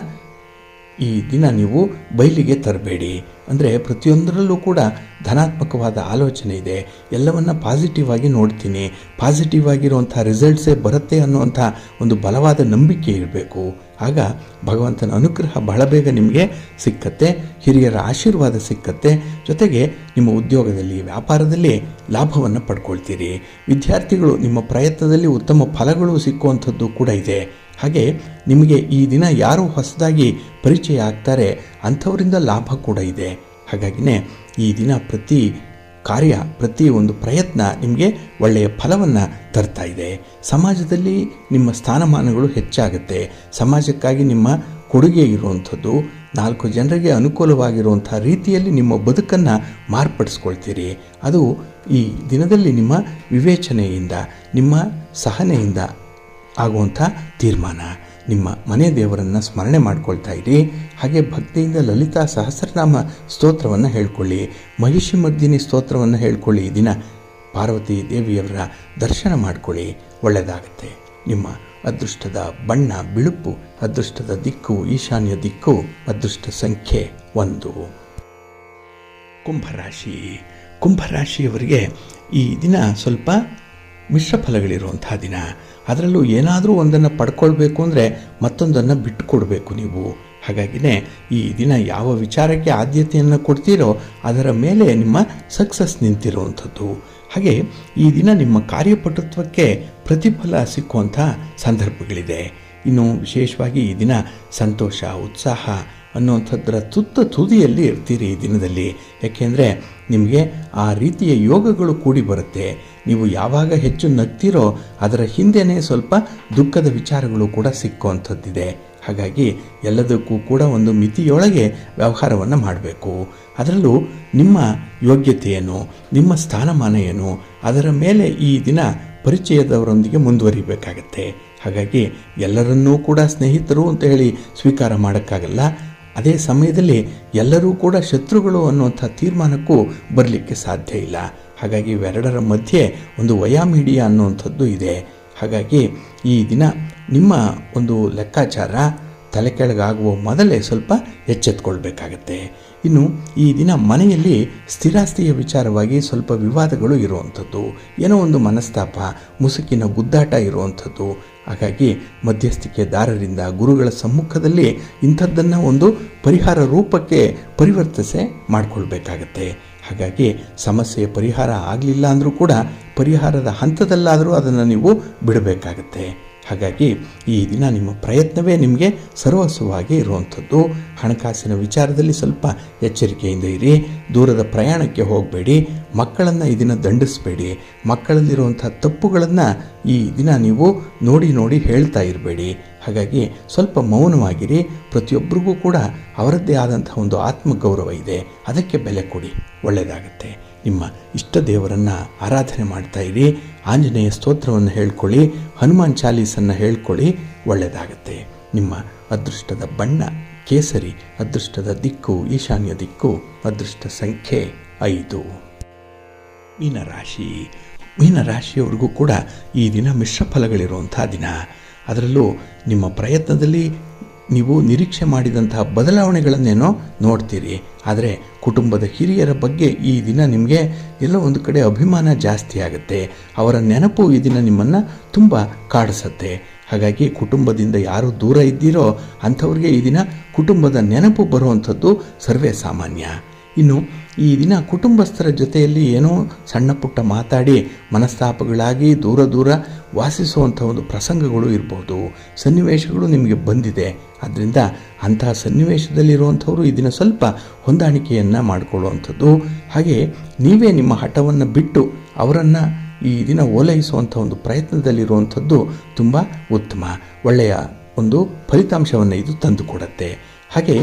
ಈ ದಿನ ನೀವು ಬಯಲಿಗೆ ತರಬೇಡಿ. ಅಂದರೆ ಪ್ರತಿಯೊಂದರಲ್ಲೂ ಕೂಡ ಧನಾತ್ಮಕವಾದ ಆಲೋಚನೆ ಇದೆ. ಎಲ್ಲವನ್ನು ಪಾಸಿಟಿವ್ ಆಗಿ ನೋಡ್ತೀನಿ, ಪಾಸಿಟಿವ್ ಆಗಿರುವಂಥ ರಿಸಲ್ಟ್ಸೇ ಬರುತ್ತೆ ಅನ್ನುವಂಥ ಒಂದು ಬಲವಾದ ನಂಬಿಕೆ ಇರಬೇಕು. ಆಗ ಭಗವಂತನ ಅನುಗ್ರಹ ಬಹಳ ಬೇಗ ನಿಮಗೆ ಸಿಕ್ಕತ್ತೆ, ಹಿರಿಯರ ಆಶೀರ್ವಾದ ಸಿಕ್ಕತ್ತೆ. ಜೊತೆಗೆ ನಿಮ್ಮ ಉದ್ಯೋಗದಲ್ಲಿ, ವ್ಯಾಪಾರದಲ್ಲಿ ಲಾಭವನ್ನು ಪಡ್ಕೊಳ್ತೀರಿ. ವಿದ್ಯಾರ್ಥಿಗಳು ನಿಮ್ಮ ಪ್ರಯತ್ನದಲ್ಲಿ ಉತ್ತಮ ಫಲಗಳು ಸಿಕ್ಕುವಂಥದ್ದು ಕೂಡ ಇದೆ. ಹಾಗೆ ನಿಮಗೆ ಈ ದಿನ ಯಾರು ಹೊಸದಾಗಿ ಪರಿಚಯ ಆಗ್ತಾರೆ ಅಂಥವರಿಂದ ಲಾಭ ಕೂಡ ಇದೆ. ಹಾಗಾಗಿನೇ ಈ ದಿನ ಪ್ರತಿ ಕಾರ್ಯ, ಪ್ರತಿ ಒಂದು ಪ್ರಯತ್ನ ನಿಮಗೆ ಒಳ್ಳೆಯ ಫಲವನ್ನು ತರ್ತಾ ಇದೆ. ಸಮಾಜದಲ್ಲಿ ನಿಮ್ಮ ಸ್ಥಾನಮಾನಗಳು ಹೆಚ್ಚಾಗುತ್ತೆ. ಸಮಾಜಕ್ಕಾಗಿ ನಿಮ್ಮ ಕೊಡುಗೆ ಇರುವಂಥದ್ದು, 4 ಜನರಿಗೆ ಅನುಕೂಲವಾಗಿರುವಂಥ ರೀತಿಯಲ್ಲಿ ನಿಮ್ಮ ಬದುಕನ್ನು ಮಾರ್ಪಡಿಸ್ಕೊಳ್ತೀರಿ. ಅದು ಈ ದಿನದಲ್ಲಿ ನಿಮ್ಮ ವಿವೇಚನೆಯಿಂದ, ನಿಮ್ಮ ಸಹನೆಯಿಂದ ಆಗುವಂಥ ತೀರ್ಮಾನ. ನಿಮ್ಮ ಮನೆ ದೇವರನ್ನು ಸ್ಮರಣೆ ಮಾಡ್ಕೊಳ್ತಾ ಇರಿ. ಹಾಗೆ ಭಕ್ತಿಯಿಂದ ಲಲಿತಾ ಸಹಸ್ರನಾಮ ಸ್ತೋತ್ರವನ್ನು ಹೇಳ್ಕೊಳ್ಳಿ, ಮಹಿಷಿಮರ್ದಿನಿ ಸ್ತೋತ್ರವನ್ನು ಹೇಳ್ಕೊಳ್ಳಿ. ಈ ದಿನ ಪಾರ್ವತಿ ದೇವಿಯವರ ದರ್ಶನ ಮಾಡ್ಕೊಳ್ಳಿ, ಒಳ್ಳೆಯದಾಗುತ್ತೆ. ನಿಮ್ಮ ಅದೃಷ್ಟದ ಬಣ್ಣ ಬಿಳುಪು, ಅದೃಷ್ಟದ ದಿಕ್ಕು ಈಶಾನ್ಯ ದಿಕ್ಕು, ಅದೃಷ್ಟ ಸಂಖ್ಯೆ 1. ಕುಂಭರಾಶಿ. ಕುಂಭರಾಶಿಯವರಿಗೆ ಈ ದಿನ ಸ್ವಲ್ಪ ಮಿಶ್ರ ಫಲಗಳಿರುವಂಥ ದಿನ. ಅದರಲ್ಲೂ ಏನಾದರೂ ಒಂದನ್ನು ಪಡ್ಕೊಳ್ಬೇಕು ಅಂದರೆ ಮತ್ತೊಂದನ್ನು ಬಿಟ್ಟು ಕೊಡಬೇಕು ನೀವು. ಹಾಗಾಗಿನೇ ಈ ದಿನ ಯಾವ ವಿಚಾರಕ್ಕೆ ಆದ್ಯತೆಯನ್ನು ಕೊಡ್ತೀರೋ ಅದರ ಮೇಲೆ ನಿಮ್ಮ ಸಕ್ಸಸ್ ನಿಂತಿರುವಂಥದ್ದು. ಹಾಗೆ ಈ ದಿನ ನಿಮ್ಮ ಕಾರ್ಯಪಟುತ್ವಕ್ಕೆ ಪ್ರತಿಫಲ ಸಿಕ್ಕುವಂಥ ಸಂದರ್ಭಗಳಿದೆ. ಇನ್ನು ವಿಶೇಷವಾಗಿ ಈ ದಿನ ಸಂತೋಷ, ಉತ್ಸಾಹ ಅನ್ನುವಂಥದ್ದರ ತುದಿಯಲ್ಲಿ ಇರ್ತೀರಿ ಈ ದಿನದಲ್ಲಿ. ಯಾಕೆಂದರೆ ನಿಮಗೆ ಆ ರೀತಿಯ ಯೋಗಗಳು ಕೂಡಿ ಬರುತ್ತೆ. ನೀವು ಯಾವಾಗ ಹೆಚ್ಚು ನಗ್ತೀರೋ ಅದರ ಹಿಂದೆಯೇ ಸ್ವಲ್ಪ ದುಃಖದ ವಿಚಾರಗಳು ಕೂಡ ಸಿಕ್ಕುವಂಥದ್ದಿದೆ. ಹಾಗಾಗಿ ಎಲ್ಲದಕ್ಕೂ ಕೂಡ ಒಂದು ಮಿತಿಯೊಳಗೆ ವ್ಯವಹಾರವನ್ನು ಮಾಡಬೇಕು. ಅದರಲ್ಲೂ ನಿಮ್ಮ ಯೋಗ್ಯತೆಯನ್ನು, ನಿಮ್ಮ ಸ್ಥಾನಮಾನ ಏನು, ಅದರ ಮೇಲೆ ಈ ದಿನ ಪರಿಚಯದವರೊಂದಿಗೆ ಮುಂದುವರಿಬೇಕಾಗತ್ತೆ. ಹಾಗಾಗಿ ಎಲ್ಲರನ್ನೂ ಕೂಡ ಸ್ನೇಹಿತರು ಅಂತ ಹೇಳಿ ಸ್ವೀಕಾರ ಮಾಡೋಕ್ಕಾಗಲ್ಲ. ಅದೇ ಸಮಯದಲ್ಲಿ ಎಲ್ಲರೂ ಕೂಡ ಶತ್ರುಗಳು ಅನ್ನುವಂಥ ತೀರ್ಮಾನಕ್ಕೂ ಬರಲಿಕ್ಕೆ ಸಾಧ್ಯ ಇಲ್ಲ. ಹಾಗಾಗಿ ಇವೆರಡರ ಮಧ್ಯೆ ಒಂದು ವಯಾಮೀಡಿಯಾ ಅನ್ನುವಂಥದ್ದು ಇದೆ. ಹಾಗಾಗಿ ಈ ದಿನ ನಿಮ್ಮ ಒಂದು ಲೆಕ್ಕಾಚಾರ ತಲೆ ಕೆಳಗಾಗುವ ಮೊದಲೇ ಸ್ವಲ್ಪ ಎಚ್ಚೆತ್ಕೊಳ್ಬೇಕಾಗತ್ತೆ. ಇನ್ನು ಈ ದಿನ ಮನೆಯಲ್ಲಿ ಸ್ಥಿರಾಸ್ತಿಯ ವಿಚಾರವಾಗಿ ಸ್ವಲ್ಪ ವಿವಾದಗಳು ಇರುವಂಥದ್ದು, ಏನೋ ಒಂದು ಮನಸ್ತಾಪ, ಮುಸುಕಿನ ಗುದ್ದಾಟ ಇರುವಂಥದ್ದು. ಹಾಗಾಗಿ ಮಧ್ಯಸ್ಥಿಕೆದಾರರಿಂದ ಗುರುಗಳ ಸಮ್ಮುಖದಲ್ಲಿ ಇಂಥದ್ದನ್ನು ಒಂದು ಪರಿಹಾರ ರೂಪಕ್ಕೆ ಪರಿವರ್ತಿಸಿ ಮಾಡಿಕೊಳ್ಬೇಕಾಗತ್ತೆ. ಹಾಗಾಗಿ ಸಮಸ್ಯೆಯ ಪರಿಹಾರ ಆಗಲಿಲ್ಲ ಅಂದರೂ ಕೂಡ ಪರಿಹಾರದ ಹಂತದಲ್ಲಾದರೂ ಅದನ್ನು ನೀವು ಬಿಡಬೇಕಾಗತ್ತೆ. ಹಾಗಾಗಿ ಈ ದಿನ ನಿಮ್ಮ ಪ್ರಯತ್ನವೇ ನಿಮಗೆ ಸರ್ವಸ್ವವಾಗಿ ಇರುವಂಥದ್ದು. ಹಣಕಾಸಿನ ವಿಚಾರದಲ್ಲಿ ಸ್ವಲ್ಪ ಎಚ್ಚರಿಕೆಯಿಂದ ಇರಿ. ದೂರದ ಪ್ರಯಾಣಕ್ಕೆ ಹೋಗಬೇಡಿ. ಮಕ್ಕಳನ್ನು ಈ ದಿನ ದಂಡಿಸಬೇಡಿ. ಮಕ್ಕಳಲ್ಲಿರುವಂಥ ತಪ್ಪುಗಳನ್ನು ಈ ದಿನ ನೀವು ನೋಡಿ ಹೇಳ್ತಾ ಇರಬೇಡಿ. ಹಾಗಾಗಿ ಸ್ವಲ್ಪ ಮೌನವಾಗಿರಿ. ಪ್ರತಿಯೊಬ್ಬರಿಗೂ ಕೂಡ ಅವರದ್ದೇ ಆದಂಥ ಒಂದು ಆತ್ಮಗೌರವ ಇದೆ, ಅದಕ್ಕೆ ಬೆಲೆ ಕೊಡಿ, ಒಳ್ಳೆಯದಾಗತ್ತೆ. ನಿಮ್ಮ ಇಷ್ಟ ದೇವರನ್ನು ಆರಾಧನೆ ಮಾಡ್ತಾ ಇರಿ. ಆಂಜನೇಯ ಸ್ತೋತ್ರವನ್ನು ಹೇಳ್ಕೊಳ್ಳಿ, ಹನುಮಾನ್ ಚಾಲೀಸನ್ನು ಹೇಳ್ಕೊಳ್ಳಿ, ಒಳ್ಳೆಯದಾಗತ್ತೆ. ನಿಮ್ಮ ಅದೃಷ್ಟದ ಬಣ್ಣ ಕೇಸರಿ, ಅದೃಷ್ಟದ ದಿಕ್ಕು ಈಶಾನ್ಯ ದಿಕ್ಕು, ಅದೃಷ್ಟ ಸಂಖ್ಯೆ 5. ಮೀನರಾಶಿ. ಮೀನರಾಶಿಯವರಿಗೂ ಕೂಡ ಈ ದಿನ ಮಿಶ್ರ ಫಲಗಳಿರುವಂಥ ದಿನ. ಅದರಲ್ಲೂ ನಿಮ್ಮ ಪ್ರಯತ್ನದಲ್ಲಿ ನೀವು ನಿರೀಕ್ಷೆ ಮಾಡಿದಂತಹ ಬದಲಾವಣೆಗಳನ್ನೇನೋ ನೋಡ್ತೀರಿ. ಆದರೆ ಕುಟುಂಬದ ಹಿರಿಯರ ಬಗ್ಗೆ ಈ ದಿನ ನಿಮಗೆ ಎಲ್ಲೋ ಒಂದು ಕಡೆ ಅಭಿಮಾನ ಜಾಸ್ತಿ ಆಗುತ್ತೆ. ಅವರ ನೆನಪು ಈ ದಿನ ನಿಮ್ಮನ್ನು ತುಂಬ ಕಾಡಿಸುತ್ತೆ. ಹಾಗಾಗಿ ಕುಟುಂಬದಿಂದ ಯಾರು ದೂರ ಇದ್ದೀರೋ ಅಂಥವ್ರಿಗೆ ಈ ದಿನ ಕುಟುಂಬದ ನೆನಪು ಬರುವಂಥದ್ದು ಸರ್ವೇ ಸಾಮಾನ್ಯ. ಇನ್ನು ಈ ದಿನ ಕುಟುಂಬಸ್ಥರ ಜೊತೆಯಲ್ಲಿ ಏನೋ ಸಣ್ಣ ಪುಟ್ಟ ಮಾತಾಡಿ ಮನಸ್ತಾಪಗಳಾಗಿ ದೂರ ವಾಸಿಸುವಂಥ ಒಂದು ಪ್ರಸಂಗಗಳು ಇರ್ಬೋದು, ಸನ್ನಿವೇಶಗಳು ನಿಮಗೆ ಬಂದಿದೆ. ಆದ್ದರಿಂದ ಅಂತಹ ಸನ್ನಿವೇಶದಲ್ಲಿರುವಂಥವರು ಈ ದಿನ ಸ್ವಲ್ಪ ಹೊಂದಾಣಿಕೆಯನ್ನು ಮಾಡಿಕೊಳ್ಳುವಂಥದ್ದು. ಹಾಗೆ ನೀವೇ ನಿಮ್ಮ ಹಠವನ್ನು ಬಿಟ್ಟು ಅವರನ್ನು ಈ ದಿನ ಓಲೈಸುವಂಥ ಒಂದು ಪ್ರಯತ್ನದಲ್ಲಿರುವಂಥದ್ದು ತುಂಬ ಉತ್ತಮ, ಒಳ್ಳೆಯ ಒಂದು ಫಲಿತಾಂಶವನ್ನು ಇದು ತಂದುಕೊಡುತ್ತೆ. ಹಾಗೆ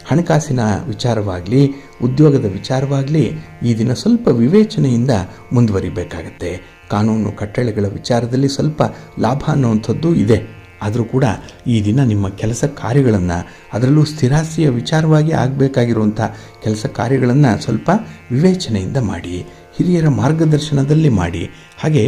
ಹಣಕಾಸಿನ ವಿಚಾರವಾಗಲಿ ಉದ್ಯೋಗದ ವಿಚಾರವಾಗಲಿ ಈ ದಿನ ಸ್ವಲ್ಪ ವಿವೇಚನೆಯಿಂದ ಮುಂದುವರಿಬೇಕಾಗತ್ತೆ. ಕಾನೂನು ಕಟ್ಟಳೆಗಳ ವಿಚಾರದಲ್ಲಿ ಸ್ವಲ್ಪ ಲಾಭ ಅನ್ನುವಂಥದ್ದು ಇದೆ. ಆದರೂ ಕೂಡ ಈ ದಿನ ನಿಮ್ಮ ಕೆಲಸ ಕಾರ್ಯಗಳನ್ನು, ಅದರಲ್ಲೂ ಸ್ಥಿರಾಸ್ತಿಯ ವಿಚಾರವಾಗಿ ಆಗಬೇಕಾಗಿರುವಂಥ ಕೆಲಸ ಕಾರ್ಯಗಳನ್ನು ಸ್ವಲ್ಪ ವಿವೇಚನೆಯಿಂದ ಮಾಡಿ, ಹಿರಿಯರ ಮಾರ್ಗದರ್ಶನದಲ್ಲಿ ಮಾಡಿ. ಹಾಗೆ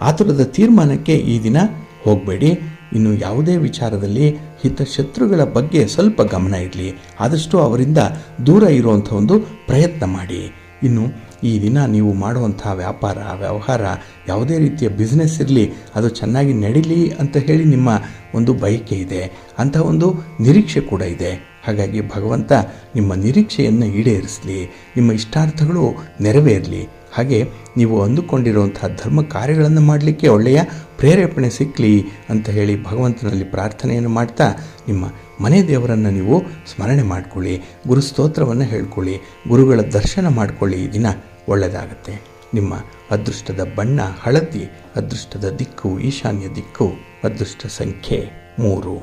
ಆತುರದ ತೀರ್ಮಾನಕ್ಕೆ ಈ ದಿನ ಹೋಗಬೇಡಿ. ಇನ್ನು ಯಾವುದೇ ವಿಚಾರದಲ್ಲಿ ಹಿತಶತ್ರುಗಳ ಬಗ್ಗೆ ಸ್ವಲ್ಪ ಗಮನ ಇರಲಿ. ಆದಷ್ಟು ಅವರಿಂದ ದೂರ ಇರುವಂಥ ಒಂದು ಪ್ರಯತ್ನ ಮಾಡಿ. ಇನ್ನು ಈ ದಿನ ನೀವು ಮಾಡುವಂಥ ವ್ಯಾಪಾರ ವ್ಯವಹಾರ ಯಾವುದೇ ರೀತಿಯ ಬಿಸ್ನೆಸ್ ಇರಲಿ, ಅದು ಚೆನ್ನಾಗಿ ನಡೀಲಿ ಅಂತ ಹೇಳಿ ನಿಮ್ಮ ಒಂದು ಬಯಕೆ ಇದೆ, ಅಂಥ ಒಂದು ನಿರೀಕ್ಷೆ ಕೂಡ ಇದೆ. ಹಾಗಾಗಿ ಭಗವಂತ ನಿಮ್ಮ ನಿರೀಕ್ಷೆಯನ್ನು ಈಡೇರಿಸಲಿ, ನಿಮ್ಮ ಇಷ್ಟಾರ್ಥಗಳು ನೆರವೇರಲಿ. ಹಾಗೆ ನೀವು ಅಂದುಕೊಂಡಿರುವಂಥ ಧರ್ಮ ಕಾರ್ಯಗಳನ್ನು ಮಾಡಲಿಕ್ಕೆ ಒಳ್ಳೆಯ ಪ್ರೇರೇಪಣೆ ಸಿಕ್ಕಲಿ ಅಂತ ಹೇಳಿ ಭಗವಂತನಲ್ಲಿ ಪ್ರಾರ್ಥನೆಯನ್ನು ಮಾಡ್ತಾ ನಿಮ್ಮ ಮನೆ ದೇವರನ್ನು ನೀವು ಸ್ಮರಣೆ ಮಾಡಿಕೊಳ್ಳಿ, ಗುರು ಸ್ತೋತ್ರವನ್ನು ಹೇಳ್ಕೊಳ್ಳಿ, ಗುರುಗಳ ದರ್ಶನ ಮಾಡಿಕೊಳ್ಳಿ. ಈ ದಿನ ಒಳ್ಳೆಯದಾಗತ್ತೆ. ನಿಮ್ಮ ಅದೃಷ್ಟದ ಬಣ್ಣ ಹಳದಿ, ಅದೃಷ್ಟದ ದಿಕ್ಕು ಈಶಾನ್ಯ ದಿಕ್ಕು, ಅದೃಷ್ಟ ಸಂಖ್ಯೆ 3.